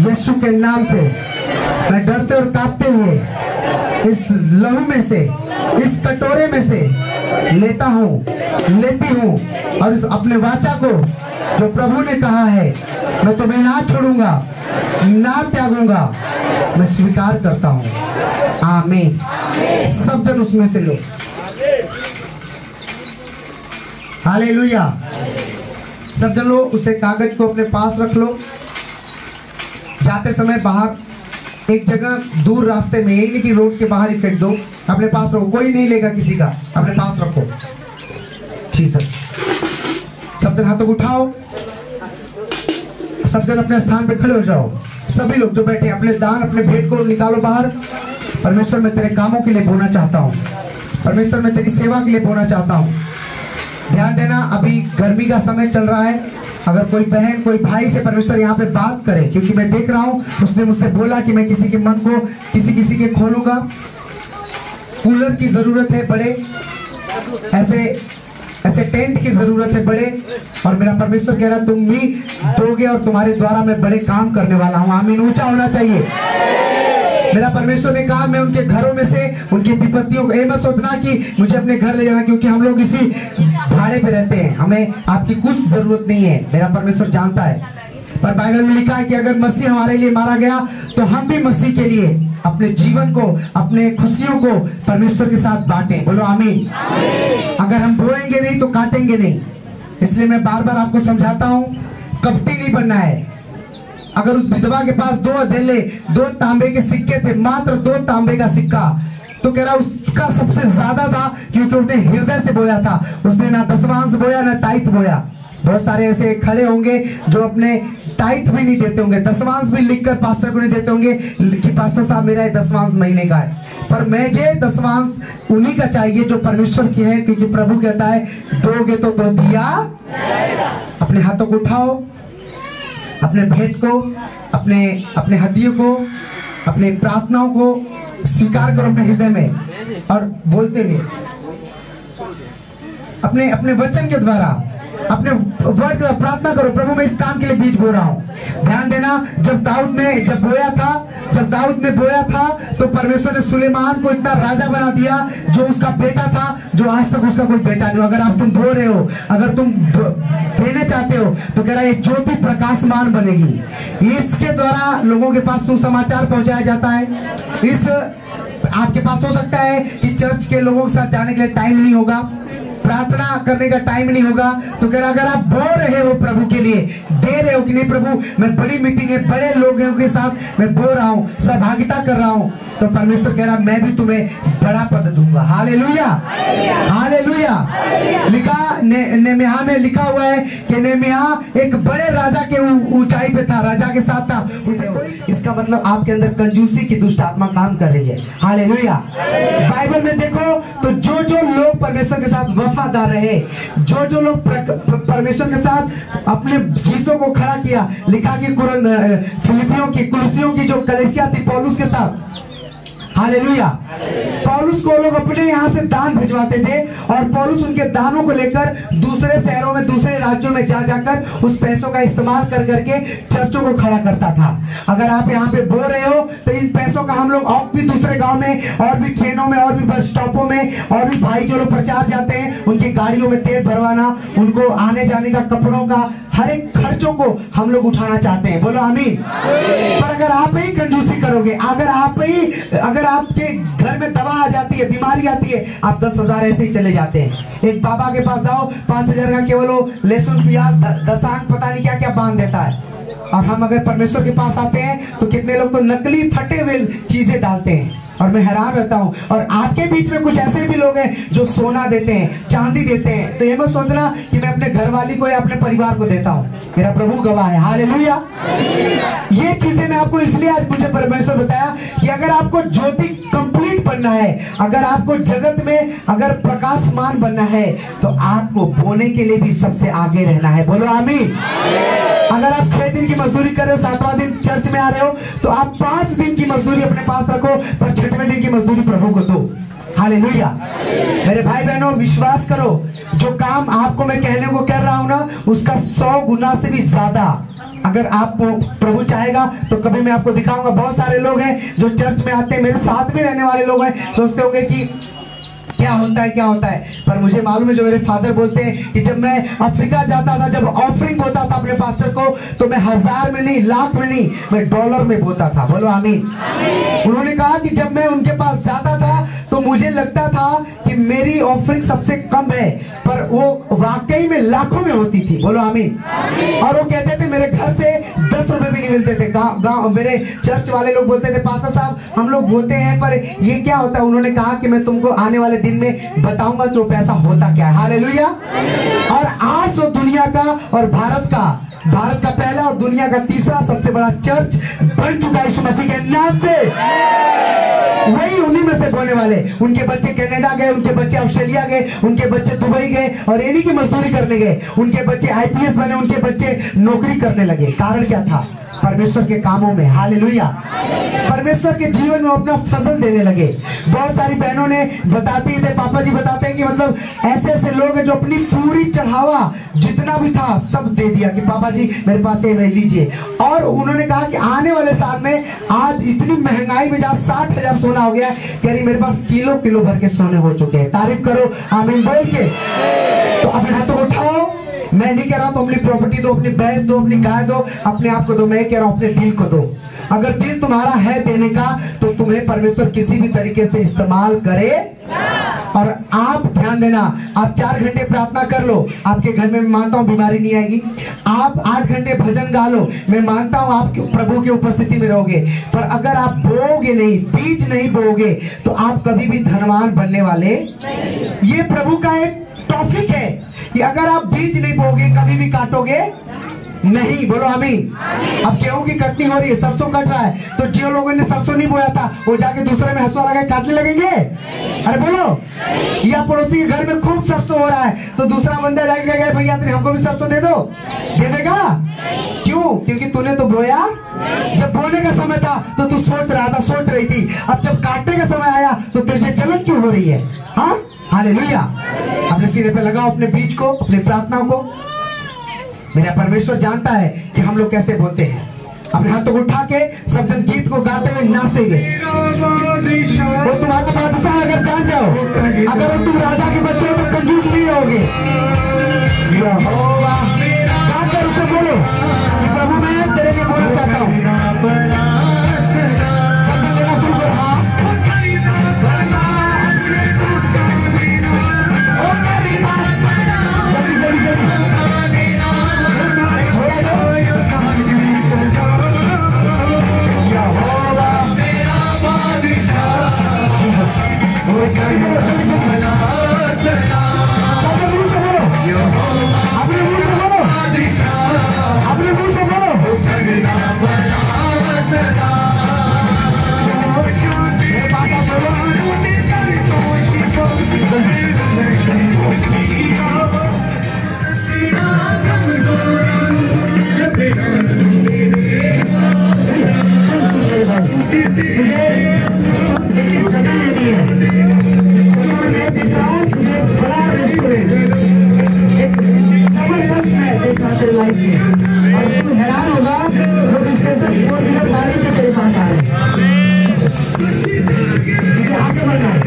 यीशु के नाम से मैं डरते और कांपते हुए इस लहू में से, इस कटोरे में से लेता हूँ, लेती हूँ और इस अपने वाचा को, जो प्रभु ने कहा है, मैं तुम्हें ना छोड़ूंगा, ना त्यागूंगा, मैं स्वीकार करता हूँ। आमीन। सब जन उसमें से लो। हालेलुया। सब जन लो। उसे कागज को अपने पास रख लो। जाते समय बाहर एक जगह दूर रास्ते में, यही नहीं कि रोड के बाहर ही फेंक दो, अपने पास रखो, कोई नहीं लेगा किसी का, अपने पास रखो। ठीक है। सब जन हाथों को उठाओ, सब जन अपने स्थान पे खड़े हो जाओ। सभी लोग जो बैठे, अपने दान, अपने भेंट को निकालो बाहर। परमेश्वर, मैं तेरे कामों के लिए बोना चाहता हूँ। परमेश्वर, मैं तेरी सेवा के लिए बोना चाहता हूँ। ध्यान देना, अभी गर्मी का समय चल रहा है। अगर कोई बहन, कोई भाई से परमेश्वर यहाँ पे बात करे, क्योंकि मैं देख रहा हूँ, उसने मुझसे बोला कि मैं किसी के मन को किसी के खोलूंगा। कूलर की जरूरत है बड़े, ऐसे टेंट की जरूरत है बड़े, और मेरा परमेश्वर कह रहा है तुम भी दोगे और तुम्हारे द्वारा मैं बड़े काम करने वाला हूँ। आमीन। ऊंचा होना चाहिए। मेरा परमेश्वर ने कहा मैं उनके घरों में से, उनकी विपत्तियों को, ये मत सोचना कि मुझे अपने घर ले जाना, क्योंकि हम लोग इसी भाड़े पे रहते हैं, हमें आपकी कुछ जरूरत नहीं है। मेरा परमेश्वर जानता है। पर बाइबल में लिखा है कि अगर मसीह हमारे लिए मारा गया, तो हम भी मसीह के लिए अपने जीवन को, अपने खुशियों को परमेश्वर के साथ बांटें। बोलो आमीन। अगर हम बोएंगे नहीं तो काटेंगे नहीं। इसलिए मैं बार बार आपको समझाता हूँ, कपटी नहीं बनना है। अगर उस विधवा के पास 2 अधेले, 2 तांबे के सिक्के थे, मात्र 2 तांबे का सिक्का, तो कह रहा उसका सबसे ज्यादा था, क्योंकि उसने हृदय से बोया था। उसने ना दशमांश बोया, ना टाइट बोया। बहुत सारे ऐसे खड़े होंगे जो अपने टाइट भी नहीं देते होंगे, दशमांश भी लिखकर पास्टर को नहीं देते होंगे कि पास्टर साहब मेरा 10वांश महीने का है। पर मुझे 10वांश उन्हीं का चाहिए जो परमेश्वर की है, क्योंकि प्रभु कहता है दोगे तो दिया। अपने हाथों को उठाओ, अपने भेंट को, अपने हदियों को, अपने प्रार्थनाओं को स्वीकार करो अपने हृदय में और बोलते हुए, अपने अपने वचन के द्वारा, अपने वर्ड का प्रार्थना करो, प्रभु मैं इस काम के लिए बीज बो रहा हूँ। ध्यान देना, जब दाऊद ने बोया था तो परमेश्वर ने सुलेमान को इतना राजा बना दिया, जो उसका बेटा था, जो आज तक उसका कोई बेटा नहीं। अगर आप तुम बो रहे हो, अगर तुम देने चाहते हो, तो कह रहा है ये ज्योति प्रकाशमान बनेगी। इसके द्वारा लोगों के पास सुसमाचार पहुंचाया जाता है। इस आपके पास हो सकता है कि चर्च के लोगों के साथ जाने के लिए टाइम नहीं होगा, प्रार्थना करने का टाइम नहीं होगा, तो कह रहा अगर आप बो रहे हो प्रभु के लिए, दे रहे हो कि नहीं प्रभु मैं बड़ी मीटिंग है, बड़े लोगों के साथ मैं बो रहा हूँ, सहभागिता कर रहा हूँ, तो परमेश्वर कह रहा मैं भी तुम्हें बड़ा पद दूंगा। Hallelujah, hallelujah. लिखा नेमिया में लिखा हुआ है कि नेमिया एक बड़े राजा के ऊंचाई पे था, राजा के साथ था। इसका मतलब आपके अंदर कंजूसी की दुष्ट आत्मा काम कर रही है। हालेलुया। बाइबल में देखो तो जो जो लोग परमेश्वर के साथ वफादार रहे, जो जो लोग परमेश्वर के साथ अपने चीजों को खड़ा किया, लिखा कि फिलिपियों की कुलसियों की जो कलीसिया थी पौलुस के साथ, हालेलुया, पौलुस को लोग अपने यहाँ से दान भिजवाते थे और पौलुस उनके दानों को लेकर दूसरे शहरों में, दूसरे राज्यों में जा जाकर उस पैसों का इस्तेमाल कर करके चर्चों को खड़ा करता था। अगर आप यहाँ पे बोल रहे हो तो इन पैसों का हम लोग और भी दूसरे गांव में, और भी ट्रेनों में, और भी बस स्टॉपों में, और भी भाई जो लोग प्रचार जाते हैं उनकी गाड़ियों में तेल भरवाना, उनको आने जाने का, कपड़ों का, हर एक खर्चों को हम लोग उठाना चाहते हैं। बोलो आमीन। पर अगर आप ही कंजूसी करोगे, अगर आपके घर में दवा आ जाती है, बीमारी आती है, आप 10,000 ऐसे ही चले जाते हैं। एक बाबा के पास जाओ, 5,000 का केवल लहसुन प्याज दसांग पता नहीं क्या क्या बांध देता है। और हम अगर परमेश्वर के पास आते हैं तो कितने लोग तो नकली फटे हुए चीजें डालते हैं, और मैं हैरान रहता हूँ। और आपके बीच में कुछ ऐसे भी लोग हैं जो सोना देते हैं, चांदी देते हैं, तो ये मत सोचना कि मैं अपने घरवाली को या अपने परिवार को देता हूँ। मेरा प्रभु गवाह है। हालेलुया। ये चीजें मैं आपको इसलिए आज मुझे परमेश्वर बताया कि अगर आपको ज्योति कंप्लीट बनना है, अगर आपको जगत में अगर प्रकाशमान बनना है, तो आपको बोने के लिए भी सबसे आगे रहना है। बोलो आमीन। अगर आप 6 दिन की मजदूरी कर रहे हो, 7वां दिन चर्च में आ रहे हो, तो आप 5 दिन की मजदूरी अपने पास रखो, पर 6वें दिन की मजदूरी प्रभु को दो। हालेलुया। मेरे भाई बहनों, विश्वास करो, जो काम आपको मैं कहने को कर रहा हूं ना, उसका 100 गुना से भी ज्यादा अगर आप प्रभु चाहेगा तो कभी मैं आपको दिखाऊंगा। बहुत सारे लोग हैं जो चर्च में आते हैं, मेरे साथ में रहने वाले लोग हैं, सोचते होंगे कि क्या होता है, पर मुझे मालूम है, जो मेरे फादर बोलते हैं कि जब मैं अफ्रीका जाता था, जब ऑफरिंग होता था अपने पास्टर को, तो मैं 1000 में नहीं, लाख में नहीं, मैं डॉलर में बोलता था। बोलो आमीन। उन्होंने कहा कि जब मैं उनके पास जाता था तो मुझे लगता था कि मेरी ऑफरिंग सबसे कम है, पर वो वाकई में लाखों में होती थी। बोलो आमीन। और वो कहते थे मेरे घर से 10 रुपए भी नहीं मिलते थे। गांव मेरे चर्च वाले लोग बोलते थे, पास्टर साहब हम लोग बोलते हैं पर ये क्या होता है। उन्होंने कहा कि मैं तुमको आने वाले दिन में बताऊंगा कि वो पैसा होता क्या है। हालेलुया। और आज तो दुनिया का और भारत का पहला और दुनिया का तीसरा सबसे बड़ा चर्च बन चुका है यीशु मसीह के नाम से। वही उन्हीं में से बोलने वाले, उनके बच्चे कनाडा गए, उनके बच्चे ऑस्ट्रेलिया गए, उनके बच्चे दुबई गए और एनी की मजदूरी करने गए, उनके बच्चे IPS बने, उनके बच्चे नौकरी करने लगे। कारण क्या था? परमेश्वर के कामों में। हालेलुया। परमेश्वर के जीवन में अपना फजल देने लगे। बहुत सारी बहनों ने बताती थे, पापा जी बताते हैं कि मतलब ऐसे ऐसे लोग हैं जो अपनी पूरी चढ़ावा जितना भी था सब दे दिया कि पापा जी मेरे पास ये लीजिए। और उन्होंने कहा कि आने वाले साल में, आज इतनी महंगाई में जहाँ 60,000 सोना हो गया, कह रही मेरे पास किलो किलो भर के सोने हो चुके हैं। तारीफ करो आमीन बोल के। तो अपने हाथों को उठाओ। मैं नहीं कह रहा हूं अपनी प्रॉपर्टी दो, अपनी भैंस दो, अपनी गाय दो, अपने आप को दो। मैं कह रहा हूं अपने दिल को दो। अगर दिल तुम्हारा है देने का, तो तुम्हें परमेश्वर किसी भी तरीके से इस्तेमाल करे। और आप ध्यान देना, आप 4 घंटे प्रार्थना कर लो, आपके घर में मैं मानता हूं बीमारी नहीं आएगी। आप 8 घंटे भजन गा लो, मैं मानता हूं आप प्रभु की उपस्थिति में रहोगे। पर अगर आप बोओगे नहीं, बीज नहीं बोओगे, तो आप कभी भी धनवान बनने वाले। ये प्रभु का एक टॉपिक है कि अगर आप बीज नहीं बोगे कभी भी काटोगे नहीं। बोलो आमीन। अब गेहूं की कटनी हो रही है, सरसों कट रहा है, तो जो लोगों ने सरसों नहीं बोया था वो जाके दूसरे में हंसुआ लगा काटने लगेंगे? अरे बोलो। या पड़ोसी के घर में खूब सरसों हो रहा है, तो दूसरा बंदा जाके कहेगा भैया हमको भी सरसों दे दो, दे देगा? क्यों? क्योंकि तूने तो बोया। जब बोने का समय था तो तू सोच रहा था, सोच रही थी। अब जब काटने का समय आया तो तुझे जलन क्यों हो रही है? हाँ, हालेलुया। अपने सिरे पे लगाओ अपने बीज को, अपनी प्रार्थनाओं को। मेरा परमेश्वर जानता है कि हम लोग कैसे बोलते हैं। अपने हाथों को उठा के सब जन गीत को गाते हुए नाचेंगे। वो तुम्हारे बादशाह अगर जान जाओ, अगर तुम राजा के बच्चे हो तो कंजूस नहीं होगे। यहोवा गाकर उसे बोलो कि प्रभु मैं तेरे लिए बोलना चाहता हूँ। सब जन लेना शुरू करो। हाँ जल्दी जल्दी जल्दी लाइफ में, और तू हैरान होगा लोग इसके सिर्फ 4 व्हीलर गाड़ी से तेरे पास आ रहे हैं। मुझे आगे बढ़ना है।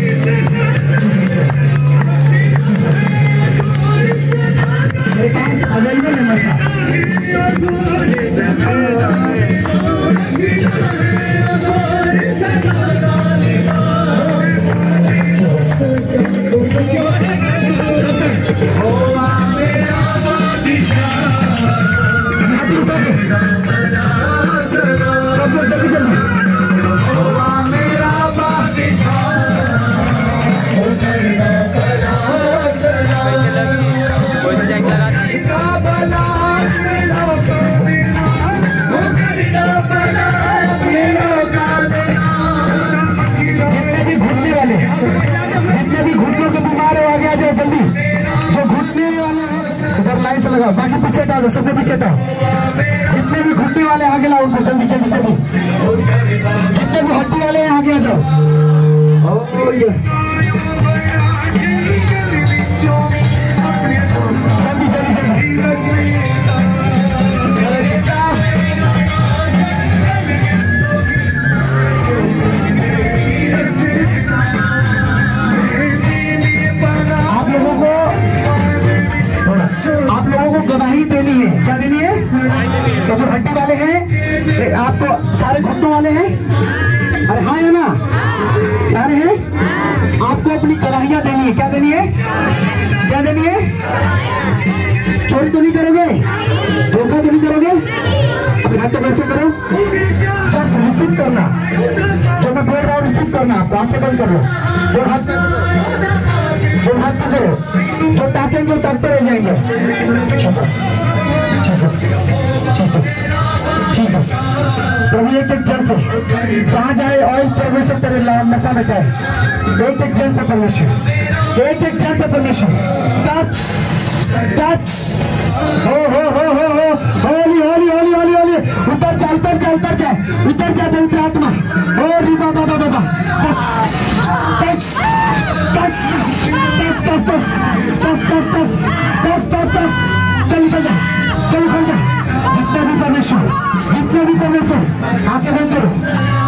मेरे पास अवेलेबल है मसा। जल्दी जल्दी जितने भी घुटनों के बीमार हो आगे आ जाओ जल्दी। जो घुटने वाले हैं उधर लाइन से लगाओ, बाकी पीछे हटाओ, सबने पीछे हटाओ। जितने भी घुटने वाले आगे लाओ उनको जल्दी जल्दी जल्दी। जितने भी हड्डी वाले हैं आगे आ जाओ। जल्दी जल्दी जल्दी। आप लोगों को गवाही देनी है। क्या देनी है? तो जो हड्डी वाले हैं, आपको सारे घुटनों वाले हैं, अरे हाँ या ना, सारे हैं, आपको अपनी गवाहियां देनी है। क्या देनी है? क्या देनी है? चोरी तो नहीं करोगे, धोखा तो नहीं करोगे, अपने हाथ तो कैसे करो, जस्ट रिसीव करना। जो मैं बोल रहा हूँ रिसीव करना। आप आंखें बंद कर लो, दो हाथ करो, जो ताकेंगे वो ताकते रह जाएंगे। प्रभु एक एक जन पे जहाँ जाए ऑयल परमेश्वर तेरे नशा में जाए। एक एक जन पे परमेश्वर, एक एक जन पे परमेश्वर टच टच। हो होली होली होली होली होली। उतर जा उतर जा उतर जा उतर जा पवित्र आत्मा। ओ री बाबा बाबा बाबा touch touch touch touch touch touch touch touch touch. चल निकल जा, चल निकल जा। जितने भी परमेश्वर आंखें बंद करो,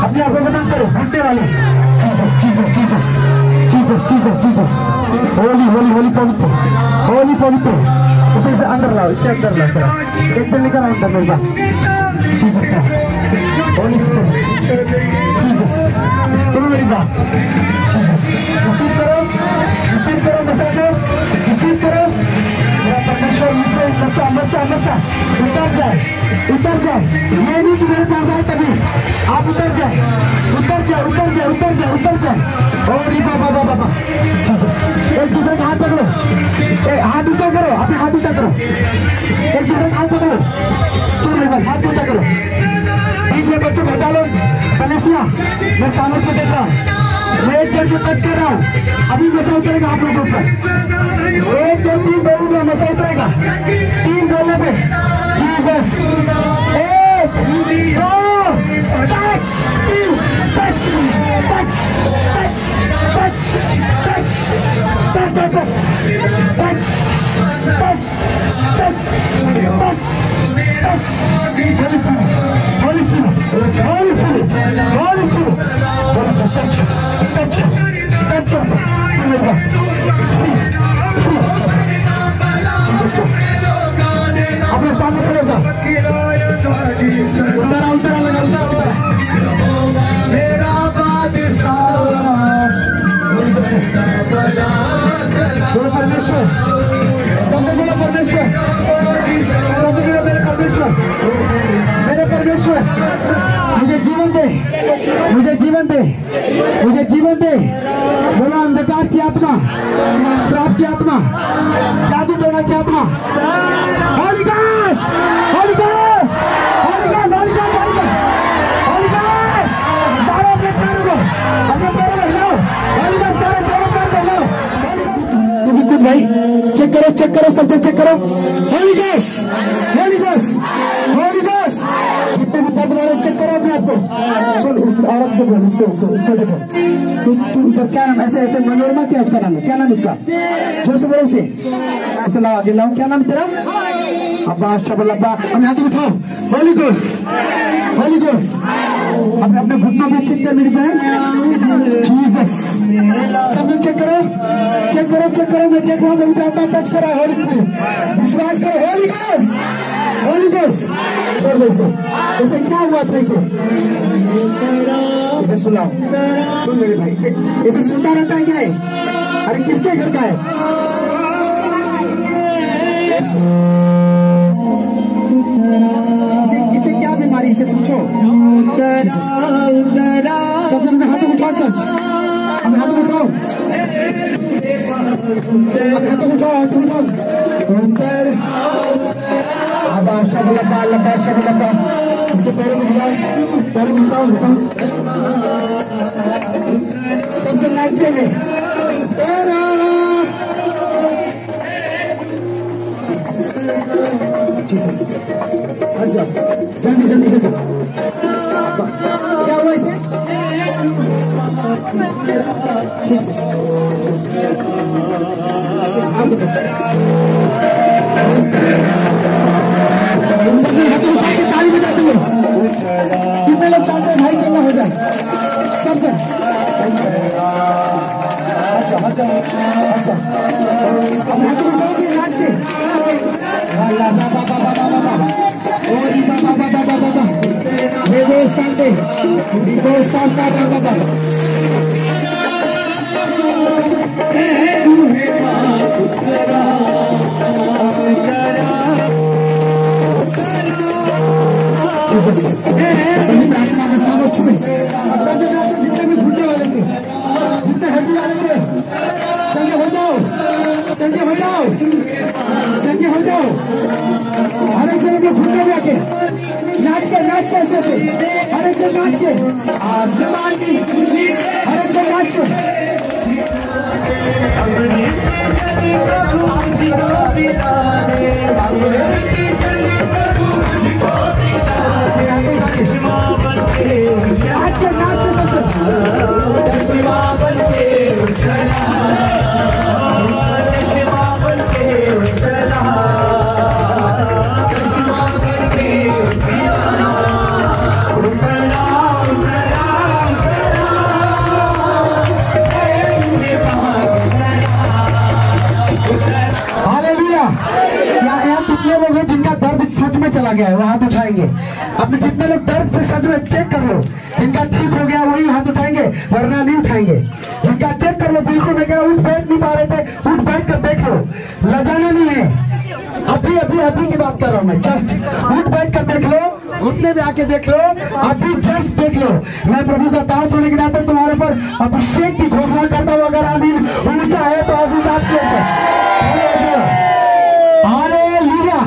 अपनी आंखों को बंद करो। घुटने वाले Jesus Jesus Jesus Jesus Jesus Jesus. Holi Holi Holi पवित्र, होली पवित्र। इसे अंदर लाओ, इसे अंदर लाओ। एक चल निकल अंदर मेरे पास। जीसस का होली स्पिरिट जीसस। सुनो मेरी बात, जीसस रिसीव करो मसा को, रिसीव करो। मेरा परमेश्वर मुझसे मसा उतर जाए। ये नहीं कि मेरे पास आए तभी आप उतर जाए। और बाबा एक दूसरे का हाथ पकड़ो, हाथ ऊंचा करो, अपने हाथ ऊंचा करो। एक दूसरे का हाथ पकड़ो, हाथ ऊंचा करो। बीच में बच्चों को हटा लो। कलेसिया मैं सामर्थ्य देख रहा हूँ, मैं एक जन को टच कर रहा हूँ। अभी नशा उतरेगा आप लोगों पर। 1 2 3 बोलूंगा, नशा उतरेगा। 3 बोलने पे Jesus. 1 2 touch, 3 touch touch touch touch touch परमेश्वर मुझे जीवन दे, मुझे जीवन दे, मुझे जीवन दे। बोलो अंधकार की आत्मा, श्राप की आत्मा, जादू टोना की आत्मा, Holi ghost, Holi ghost, Holi ghost, Holi ghost, Holi ghost, मारो अपने पैरों को, अपने पैरों को हिलाओ, होली गॉस्ट पैरों को हिलाओ। कुछ भाई चेक करो सब चेक करो। Holi ghost, Holi ghost, Holi ghost. जितने भी दर्द वाले चेक करो अपने आप को। सुन उस औरत को बोल, उसको देखो। तू इधर क्या नाम, ऐसे ऐसे मनोरमा क्या उसका नाम है, क्या नाम उसका, जोर से बोलो उसे, ऐसे लाओ आगे लाओ। क्या नाम तेरा? अब्बा शबल अब्बा। हम हाथ उठाओ। Holi ghost, Holi ghost. अपने अपने घुटनों पे चेक कर मेरी बहन। जीसस सब लोग चेक करो, चेक करो, चेक करो। मैं देख रहा हूँ मेरी बहन टच करा। होली विश्वास करो। Holi ghost, Holi ghost. छोड़ दो इसे। इसे क्या हुआ था इसे? इसे सुनाओ, सुन मेरे भाई। इसे सुनता रहता है क्या है? अरे किसके घर का है? इसे क्या बीमारी, इसे पूछो। सब जन हाथ उठाओ। चर्च अब हाथ उठाओ, अब हाथ उठाओ, हाथ उठाओ। उत्तर आबाशा लब्बा, लब्बा शब लब्बा। इसके पैरों में हिलाओ, पैरों में उठाओ, उठाओ। सब जन नाचते हैं। तेरा हट जाओ, जल्दी जल्दी जल्दी। क्या हुआ इसमें? ठीक है, सभी हाथों उठा के ताली बजाते हुए। कितने लोग चाहते हैं भाई चंगा हो जाए? सब जन हट जाओ, हट जाओ। अब हाथों उठाओगे नाच के। जितने भी घुटने वाले थे, जितने हड्डी वाले थे, चंगे हो जाओ, चंगे हो जाओ, चंगे हो जाओ। हर एक जन अपने घुटने में आके नाचिए, नाचिए ऐसे ऐसे। हर एक जन नाचिए, आसमान की खुशी। हर एक जन नाचिए। नाचिए, नाचिए सब जन। जिनका दर्द सच में चला गया है वो हाथ उठाएंगे। अपने जितने लोग दर्द से सच में चेक कर लो, जिनका ठीक हो गया वही हाथ उठाएंगे, वरना नहीं उठाएंगे। जिनका चेक कर लो बिल्कुल नहीं गया, उठ बैठ नहीं पा रहे थे, उठ बैठ कर देख लो। लजाना नहीं है, अभी अभी अभी की बात कर रहा हूँ मैं। जस्ट उठ बैठ कर देख लो, घुटने में आके देख लो, अभी जस्ट देख लो। मैं प्रभु का दास होने के नाते तुम्हारे पर अभिषेक की घोषणा करता हूँ। अगर आमीन ऊंचा है तो आशीष आपकी है। हालेलुया।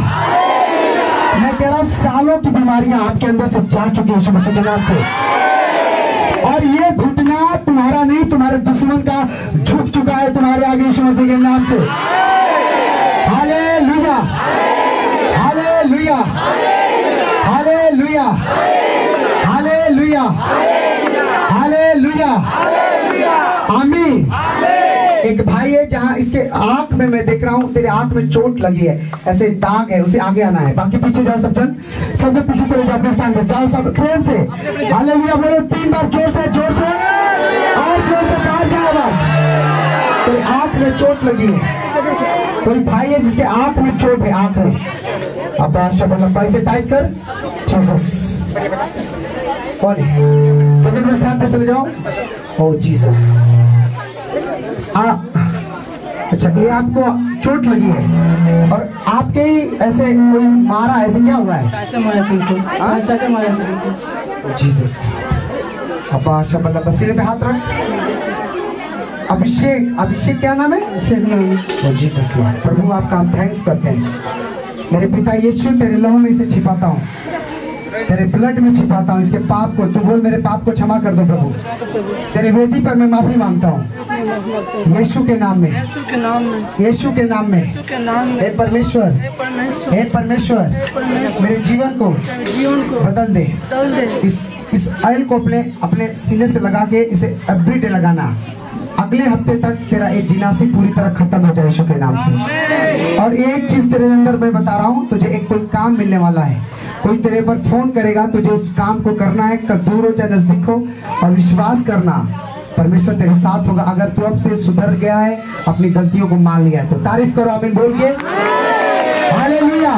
मैं कह रहा हूँ सालों की बीमारियां आपके अंदर से जा चुकी है यीशु मसीह के नाम से। और ये घुटना तुम्हारा नहीं, तुम्हारे दुश्मन का झुक चुका है तुम्हारे आगे यीशु मसीह के नाम से। Hallelujah, hallelujah, hallelujah, hallelujah, hallelujah, आमीन। एक भाई है जहाँ इसके आंख में मैं देख रहा हूँ, तेरे आंख में चोट लगी है, ऐसे दाग है, उसे आगे आना है। बाकी पीछे जाओ सब जन, सब जन पीछे चले जाओ अपने स्थान पर, जाओ सब प्रेम से। हालेलुया बोलो 3 बार जोर से, जोर से और जोर से बाहर जाओ आवाज। तेरे आंख में चोट लगी है, कोई भाई है जिसके आंख में चोट है, आंख में। अब भाई से टाइट कर, जीसस। सब जन स्थान पर चले जाओ। ओ जीसस। अच्छा, ये आपको चोट लगी है और आपके ही ऐसे कोई मारा, ऐसे क्या हुआ है? चाचा मारा था उनको। चाचा मारा था उनको। जीसस। अब्बा शबल्ला, बसीले पे हाथ रख। अभिषेक, अभिषेक क्या नाम है? ओ जीसस लॉर्ड। प्रभु आपका हम थैंक्स करते हैं। मेरे पिता यीशु, तेरे लहू में इसे छिपाता हूँ, तेरे ब्लड में छिपाता हूँ इसके पाप को। तू बोल, मेरे पाप को क्षमा कर दो प्रभु। तेरे वेदी पर मैं माफी मांगता हूँ यीशु के नाम में, यीशु के नाम में, यीशु के नाम में। यीशु के नाम में। हे परमेश्वर, हे परमेश्वर, मेरे जीवन को बदल दे। इस ऑयल को अपने सीने से लगा के इसे एवरीडे लगाना। अगले हफ्ते तक तेरा एक जिनासी पूरी तरह खत्म हो जाए यीशु के नाम से। और एक चीज तेरे अंदर मैं बता रहा हूँ, तुझे एक कोई काम मिलने वाला है। कोई तेरे पर फोन करेगा, तुझे उस काम को करना है, कब दूर हो चाहे नजदीक हो, और विश्वास करना परमेश्वर तेरे साथ होगा। अगर तू अब से सुधर गया है, अपनी गलतियों को मान लिया है, तो तारीफ करो आमीन बोल के। हालेलुया।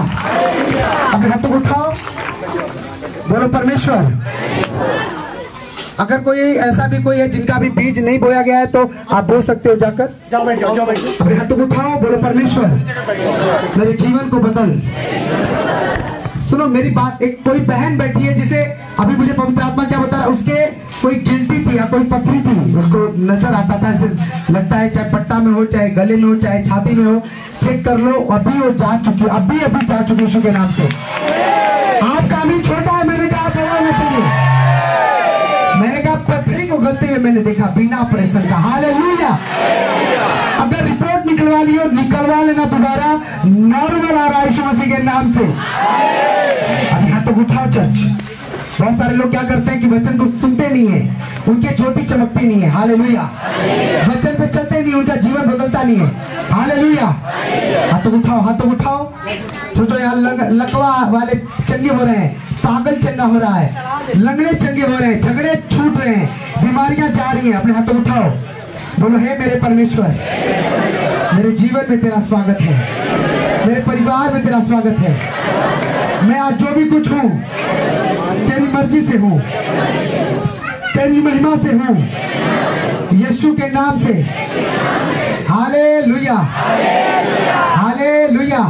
अपने हाथों को उठाओ, बोलो परमेश्वर। अगर कोई ऐसा भी कोई है जिनका भी बीज नहीं बोया गया है, तो आप बोल सकते हो जाकर। जाओ बैठ जाओ, जाओ बैठ। अपने हाथों को उठाओ, बोलो परमेश्वर मेरे जीवन को बदल। सुनो मेरी बात, एक कोई बहन बैठी है जिसे अभी मुझे पवित्र आत्मा क्या बता रहा है, उसके कोई गिल्टी थी या कोई पथरी थी, उसको नजर आता था, ऐसे लगता है चाहे पट्टा में हो, चाहे गले में हो, चाहे छाती में हो। चेक कर लो, अभी वो जा चुकी, अभी जा चुकी यीशु के नाम से। आपका अभी छोटा है, मैंने कहा बोलना चाहिए। मैंने कहा पथरी को गलते हुए मैंने देखा बिना ऑपरेशन का। हालेलुया। अगर रिपोर्ट निकलवा ली हो, निकलवा लेना, दोबारा नॉर्मल आ रहा है यीशु मसीह के नाम से। अभी हाथों को उठाओ चर्च। बहुत सारे लोग क्या करते हैं कि वचन को सुनते नहीं है, उनके ज्योति चमकती नहीं है। हालेलुया। वचन पे चलते नहीं, उनका जीवन बदलता नहीं है। हालेलुया। हाथों को उठाओ, हाथों को उठाओ। सोचो यहाँ लकवा वाले चंगे हो रहे हैं, पागल चंगा हो रहा है, लंगड़े चंगे हो रहे हैं, झगड़े छूट रहे हैं, बीमारियां जा रही हैं। अपने हाथों उठाओ, बोलो हे मेरे परमेश्वर, मेरे जीवन में तेरा स्वागत है, मेरे परिवार में तेरा स्वागत है। मैं आज जो भी कुछ हूँ तेरी मर्जी से हूँ, तेरी महिमा से हूँ, यीशु के नाम से। Hallelujah, hallelujah.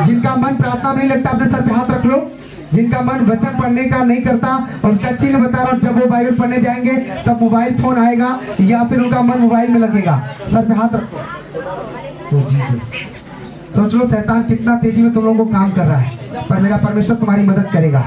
जिनका मन प्रार्थना में नहीं लगता, अपने सर पे हाथ रख लो। जिनका मन वचन पढ़ने का नहीं करता, और उसका चिन्ह बता रहा हूँ, जब वो बाइबल पढ़ने जाएंगे तब मोबाइल फोन आएगा या फिर उनका मन मोबाइल में लगेगा। सर पे हाथ रखो। सोच लो शैतान कितना तेजी में तुम लोगों को काम कर रहा है, पर मेरा परमेश्वर तुम्हारी मदद करेगा।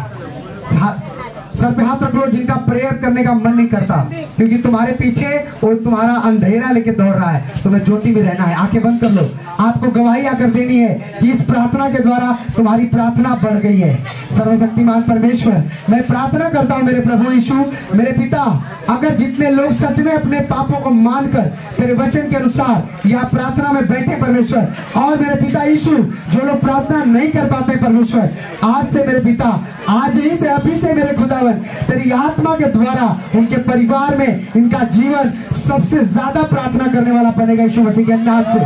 सर पे हाथ रख लो जिनका प्रेयर करने का मन नहीं करता, क्योंकि तुम्हारे पीछे वो तुम्हारा अंधेरा लेके दौड़ रहा है, तुम्हें ज्योति में रहना है। आंखें बंद कर लो। आपको गवाही आकर देनी है कि इस प्रार्थना के द्वारा तुम्हारी प्रार्थना बढ़ गई है। सर्वशक्तिमान परमेश्वर, मैं प्रार्थना करता हूँ मेरे प्रभु यीशु, मेरे पिता, अगर जितने लोग सच में अपने पापों को मानकर तेरे वचन के अनुसार यहाँ प्रार्थना में बैठे परमेश्वर, और मेरे पिता यीशु जो लोग प्रार्थना नहीं कर पाते परमेश्वर, आज से मेरे पिता, आज ही से अभी से मेरे खुदावन तेरी आत्मा के द्वारा उनके परिवार में इनका जीवन सबसे ज्यादा प्रार्थना करने वाला बनेगा यीशु मसीह के नाम से।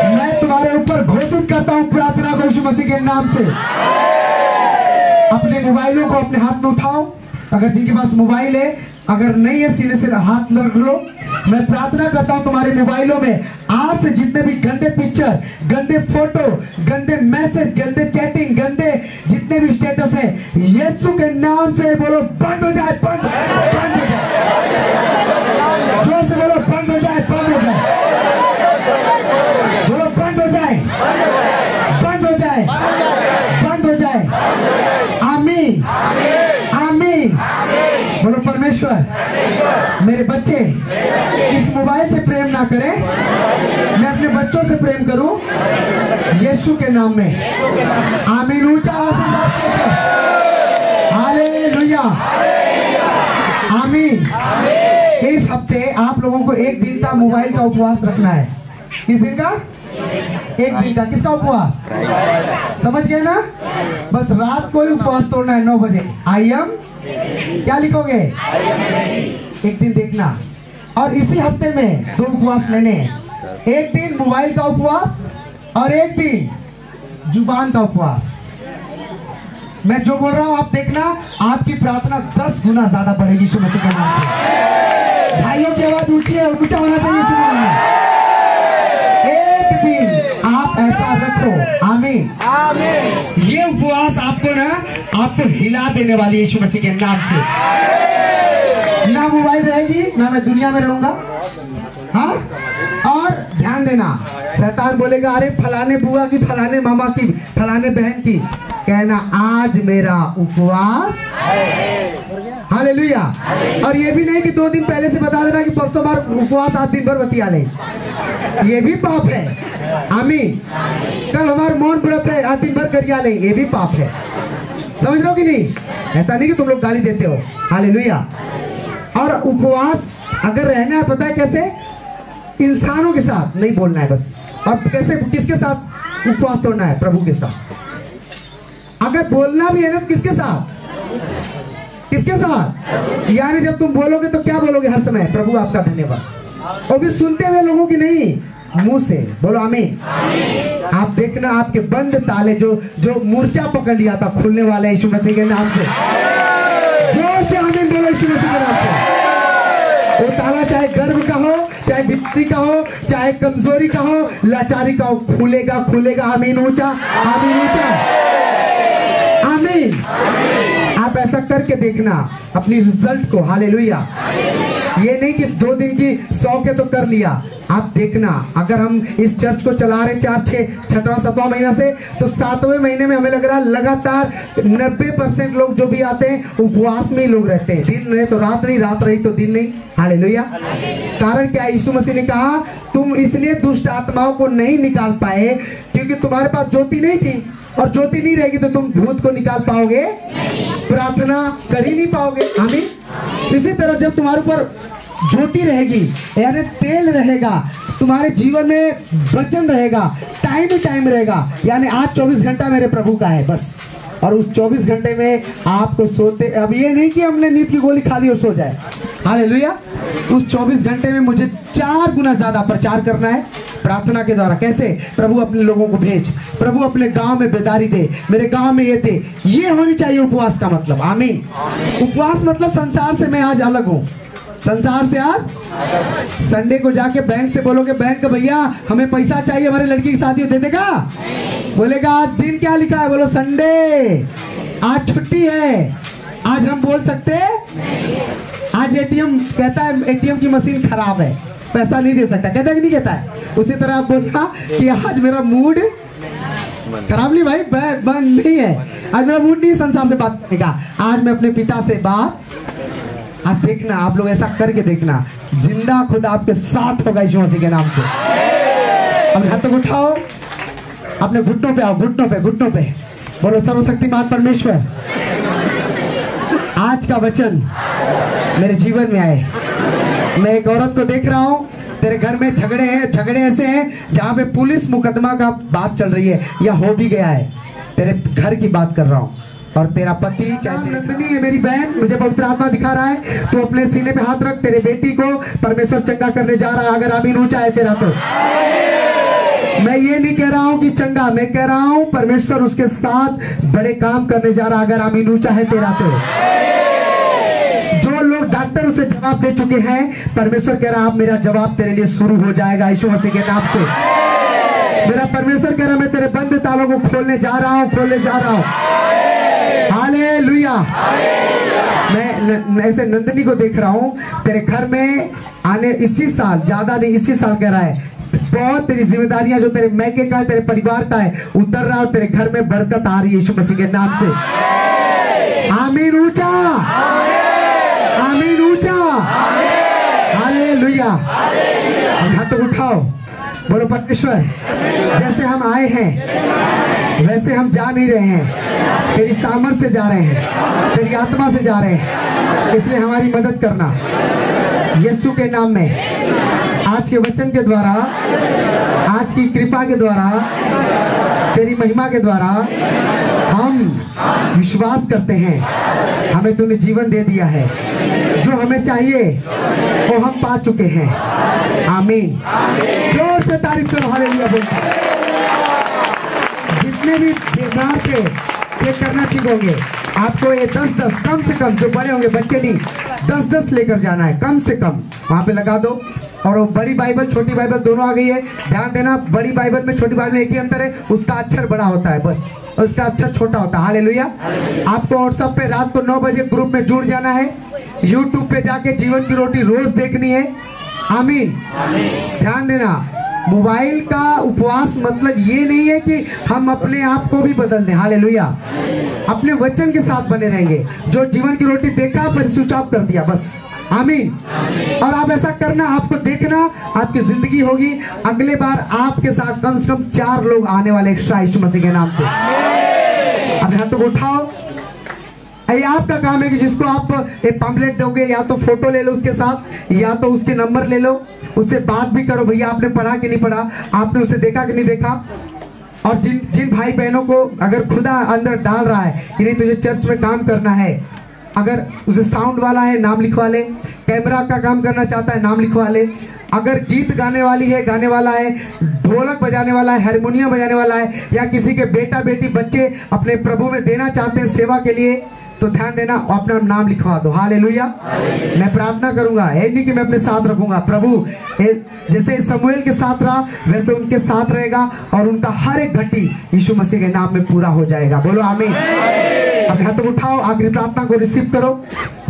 मैं तुम्हारे ऊपर घोषित करता हूँ प्रार्थना को यीशु मसीह के नाम से। अपने मोबाइलों को अपने हाथ में उठाओ, अगर जिनके पास मोबाइल है, अगर नहीं है सीधे से हाथ रख लो। मैं प्रार्थना करता हूं तुम्हारे मोबाइलों में आज से जितने भी गंदे पिक्चर, गंदे फोटो, गंदे मैसेज, गंदे चैटिंग, गंदे जितने भी स्टेटस है, यीशु के नाम से बोलो बंद हो जाए, बंद हो जाए। जोर से बोलो बंद हो जाए, बंद हो जाए। बोलो बंद हो जाए, बंद हो जाए, बंद हो जाए। आमीन, आमीन। बोलो परमेश्वर, मेरे बच्चे इस मोबाइल से प्रेम ना करें, मैं अपने बच्चों से प्रेम करूं यीशु के नाम में। आमीन। ऊंचा हालेलुया, आमीन। इस हफ्ते आप लोगों को एक दिन का मोबाइल का उपवास रखना है। किस दिन का? एक दिन का। किसका उपवास? समझ गए ना? बस रात को ही उपवास तोड़ना है 9 बजे। आई एम क्या लिखोगे? एक दिन देखना, और इसी हफ्ते में 2 उपवास लेने हैं। एक दिन मोबाइल का उपवास और एक दिन जुबान का उपवास। मैं जो बोल रहा हूं आप देखना, आपकी प्रार्थना 10 गुना ज्यादा बढ़ेगी यीशु मसीह के नाम से। भाइयों की आवाज ऊंची है, ऊंचा होना चाहिए सुनने में। एक दिन आप ऐसा रखो, आमीन। ये उपवास आपको ना, आपको हिला देने वाली है यीशु मसीह के नाम से। ना मोबाइल रहेगी, ना मैं दुनिया में रहूंगा। हाँ, और ध्यान देना, शैतान बोलेगा अरे फलाने बुआ की, फलाने मामा की, फलाने बहन की, कहना आज मेरा उपवास हालेलुया। और ये भी नहीं कि 2 दिन पहले से बता देना कि परसों बार उपवास, आप दिन भर बतिया ले, ये भी पाप है। आमीन। कल हमारा मौन व्रत है, आज दिन भर करिया ले, ये भी पाप है। समझ रहे हो कि नहीं? ऐसा नहीं कि तुम लोग गाली देते हो, हालेलुया। और उपवास अगर रहना है, पता है कैसे? इंसानों के साथ नहीं बोलना है बस। और कैसे, किसके साथ उपवास तोड़ना है? प्रभु के साथ। अगर बोलना भी है ना तो किसके साथ? किसके साथ? यानी जब तुम बोलोगे तो क्या बोलोगे हर समय? प्रभु आपका धन्यवाद। और भी सुनते हुए लोगों की नहीं, मुंह से बोलो आमीन। आप देखना आपके बंद ताले जो मूर्छा पकड़ लिया था खुलने वाले यीशु मसीह के नाम से। जोर से आमीन बोलो यीशु मसीह के नाम से। वो ताला चाहे गर्व का हो, चाहे विपत्ति का हो, चाहे कमजोरी का हो, लाचारी का हो, खुलेगा खुलेगा। आमीन ऊंचा, आमीन ऊंचा, आमीन। आप ऐसा करके देखना अपनी रिजल्ट को, हालेलुया। ये नहीं कि 2 दिन की 100 के तो कर लिया। आप देखना, अगर हम इस चर्च को चला रहे 4, 6, 6वां 7वां महीना से, तो 7वें महीने में हमें लग रहा है लगातार 90% लोग जो भी आते हैं उपवास में ही लोग रहते हैं। दिन रहे तो रात नहीं, रात रही तो दिन नहीं, हालेलुया। कारण क्या? यीशु मसीह ने कहा तुम इसलिए दुष्ट आत्माओं को नहीं निकाल पाए क्योंकि तुम्हारे पास ज्योति नहीं थी, और ज्योति नहीं रहेगी तो तुम भूत को निकाल पाओगे? प्रार्थना कर ही नहीं पाओगे। आमीन। इसी तरह जब तुम्हारे ऊपर ज्योति रहेगी, यानी तेल रहेगा, तुम्हारे जीवन में वचन रहेगा, टाइम ही टाइम रहेगा, यानी आज 24 घंटा मेरे प्रभु का है बस। और उस 24 घंटे में आपको सोते, अब ये नहीं कि हमने नींद की गोली खा ली और सो जाए, हालेलुया। उस 24 घंटे में मुझे 4 गुना ज्यादा प्रचार करना है प्रार्थना के द्वारा। कैसे? प्रभु अपने लोगों को भेज, प्रभु अपने गांव में बेदारी दे, मेरे गांव में ये दे। ये होनी चाहिए उपवास का मतलब। आमीन। उपवास मतलब संसार से मैं आज अलग हूँ, संसार से आज। संडे को जाके बैंक से बोलोगे, बैंक भैया हमें पैसा चाहिए, हमारी लड़की की शादी दे देगा? बोलेगा आज दिन क्या लिखा है? बोलो संडे, आज छुट्टी है। आज हम बोल सकते आज एटीएम कहता है एटीएम की मशीन खराब है, पैसा नहीं दे सकता, कहता है कि नहीं कहता है? उसी तरह आप बोला कि आज मेरा मूड खराब नहीं भाई, बंद नहीं है, आज मेरा मूड नहीं संसार से बात करने का, आज मैं अपने पिता से बात। आज देखना, आप लोग ऐसा करके देखना, जिंदा खुदा आपके साथ होगा यीशु मसीह के नाम से। अब हाथ तक उठाओ, अपने घुटनों पे आओ, घुटनों पे, घुटनों पे बोलो सर्वशक्तिमान परमेश्वर, आज का वचन मेरे जीवन में आए। मैं एक औरत को देख रहा हूँ, तेरे घर में झगड़े हैं, झगड़े ऐसे हैं जहाँ पे पुलिस मुकदमा का बात चल रही है या हो भी गया है। तेरे घर की बात कर रहा हूँ। और तेरा पति चाहे नंदनी है, मेरी बहन, मुझे पवित्र आत्मा दिखा रहा है, तो अपने सीने पे हाथ रख, तेरे बेटी को परमेश्वर चंगा करने जा रहा है। अगर आमीन ऊंचा है तेरा तो। मैं ये नहीं कह रहा हूँ कि चंगा, मैं कह रहा हूँ परमेश्वर उसके साथ बड़े काम करने जा रहा है। अगर आमीन ऊंचा है तेरा तो। जो लोग डॉक्टर उसे जवाब दे चुके हैं, परमेश्वर कह रहा है अब मेरा जवाब तेरे लिए शुरू हो जाएगा यीशु मसीह के नाम से। मेरा परमेश्वर कह रहा है मैं तेरे बंद तालों को खोलने जा रहा हूँ, खोलने जा रहा हूँ। हालेलुया। मैं ऐसे नंदनी को देख रहा हूँ, तेरे घर में आने इसी साल, ज्यादा नहीं इसी साल कह रहा है, बहुत तेरी जिम्मेदारियां जो तेरे मैके का है, तेरे परिवार का है, उतर रहा है और तेरे घर में बरकत आ रही है यीशु मसीह के नाम से। आमीन ऊंचा, आमीन ऊंचा, हालेलुया। अब हाथ तो उठाओ, बोलो परमेश्वर जैसे हम आए हैं वैसे हम जा नहीं रहे हैं, तेरी सामर्थ से जा रहे हैं, तेरी आत्मा से जा रहे हैं, इसलिए हमारी मदद करना यीशु के नाम में। आज के वचन के द्वारा, आज की कृपा के द्वारा, तेरी महिमा के द्वारा हम विश्वास करते हैं हमें तूने जीवन दे दिया है, जो हमें चाहिए वो हम पा चुके हैं। आमीन। जोर से तारीफ करो, हालेलुया बोल। जितने भी बीमार थे चेक करना ठीक होंगे। आपको ये 10-10 कम से कम, जो बड़े होंगे बच्चे नहीं, 10-10 लेकर जाना है कम से कम, वहां पे लगा दो। और वो बड़ी बाइबल छोटी बाइबल दोनों आ गई है, ध्यान देना। बड़ी बाइबल में छोटी बाइबल में एक ही अंतर है, उसका अक्षर बड़ा होता है बस, उसका अक्षर छोटा होता है। हालेलुया। आपको व्हाट्सएप पे रात को 9 बजे ग्रुप में जुड़ जाना है। यूट्यूब पे जाके जीवन की रोटी रोज देखनी है। आमीन। ध्यान देना, मोबाइल का उपवास मतलब ये नहीं है कि हम अपने आप को भी बदल दें। हालेलुया। अपने वचन के साथ बने रहेंगे। जो जीवन की रोटी देखा फिर स्विच ऑफ कर दिया बस। आमीन। और आप ऐसा करना, आपको देखना, आपकी जिंदगी होगी। अगले बार आपके साथ कम से कम 4 लोग आने वाले एक्स्ट्रा, यीशु मसीह के नाम से। अब हाथों को उठाओ। ये आपका काम है कि जिसको आप एक पम्पलेट दोगे, या तो फोटो ले लो उसके साथ, या तो उसके नंबर ले लो, उससे बात भी करो, भैया आपने पढ़ा कि नहीं पढ़ा, आपने उसे देखा कि नहीं देखा। और जिन भाई बहनों को अगर खुदा अंदर डाल रहा है कि नहीं तुझे चर्च में काम करना है, अगर उसे साउंड वाला है नाम लिखवा ले, कैमरा का काम करना चाहता है नाम लिखवा ले, अगर गीत गाने वाली है, गाने वाला है, ढोलक बजाने वाला है, हारमोनियम बजाने वाला है, या किसी के बेटा बेटी बच्चे अपने प्रभु में देना चाहते हैं सेवा के लिए, तो ध्यान देना, अपना नाम लिखवा दो। हालेलुया। मैं प्रार्थना करूंगा, ये नहीं कि मैं अपने साथ रखूंगा, प्रभु जैसे समूएल के साथ रहा वैसे उनके साथ रहेगा, और उनका हर एक घटी यीशु मसीह के नाम में पूरा हो जाएगा। बोलो आमीन। अब हाथ उठाओ, आखिरी प्रार्थना को रिसीव करो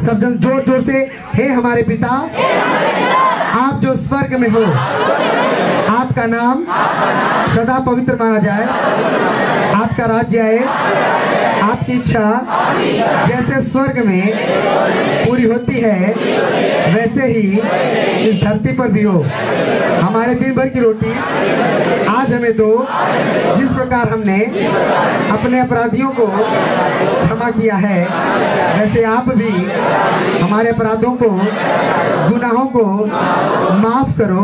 सब जन जोर जोर से। हे हमारे पिता, आप जो स्वर्ग में हो, आपका नाम सदा पवित्र माना जाए, आपका राज्य आए, आपकी इच्छा जैसे स्वर्ग में पूरी होती है वैसे ही इस धरती पर भी हो। हमारे दिन भर की रोटी आज हमें दो, जिस प्रकार हमने अपने अपराधियों को क्षमा किया है वैसे आप भी हमारे अपराधों को, गुनाहों को माफ करो,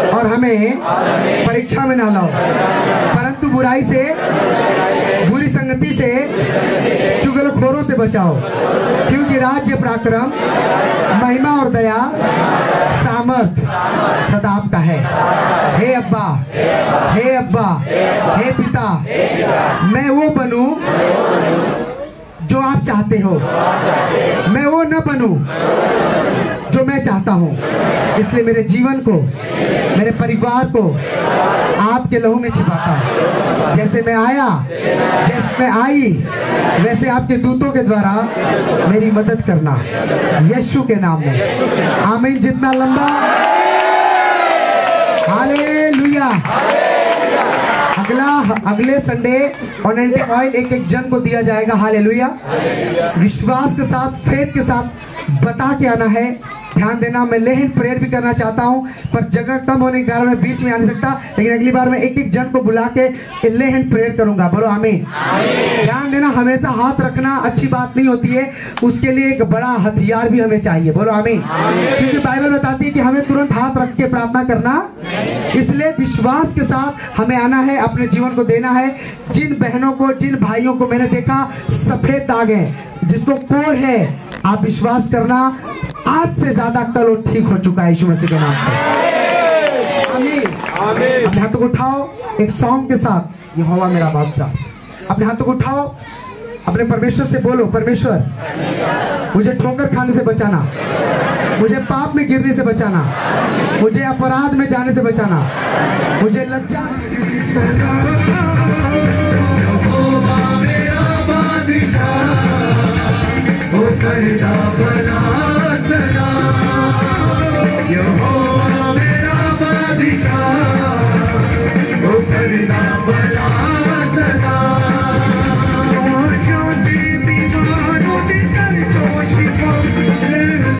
और हमें परीक्षा में ना लाओ, परंतु बुराई से, बुरी संगति से, चुगलखोरों से बचाओ, क्योंकि राज्य, पराक्रम, महिमा और दया, सामर्थ सदा आपका है। हे अब्बा, हे अब्बा, हे पिता, मैं वो बनूं जो आप चाहते हो, मैं वो न बनूं जो मैं चाहता हूं। इसलिए मेरे जीवन को, मेरे परिवार को आपके लहू में छिपाता हूं। जैसे मैं आया, जैसे मैं आई, वैसे आपके दूतों के द्वारा मेरी मदद करना, यीशु के नाम में। आमीन। जितना लंबा, हालेलुया। अगले संडे ऑनेंटिक ऑयल एक जन को दिया जाएगा। हालेलुया। विश्वास के साथ, फेथ के साथ बता के आना है। ध्यान देना, मैं लेहन प्रेयर भी करना चाहता हूं, पर जगह कम होने के कारण मैं बीच में आ नहीं सकता, लेकिन अगली बार मैं एक जन को बुला के लेहन प्रेयर करूंगा। बोलो आमीन। ध्यान देना, हमेशा हाथ रखना अच्छी बात नहीं होती है, उसके लिए एक बड़ा हथियार भी हमें चाहिए। बोलो आमीन। क्योंकि बाइबल बताती है कि हमें तुरंत हाथ रख के प्रार्थना करना, इसलिए विश्वास के साथ हमें आना है, अपने जीवन को देना है। जिन बहनों को, जिन भाइयों को मैंने देखा सफेद दाग है, जिसको कोढ़ है, आप विश्वास करना आज से ज्यादा कल वो ठीक हो चुका है यीशु मसीह के नाम से। आमीन। अपने हाथों को उठाओ एक सॉन्ग के साथ, यहोवा मेरा बादशाह। अपने हाथों को उठाओ, अपने परमेश्वर से बोलो, परमेश्वर मुझे ठोकर खाने से बचाना, मुझे पाप में गिरने से बचाना, मुझे अपराध में जाने से बचाना, मुझे लज्जा यहोवा मेरा बादशाह, वो करना बड़ा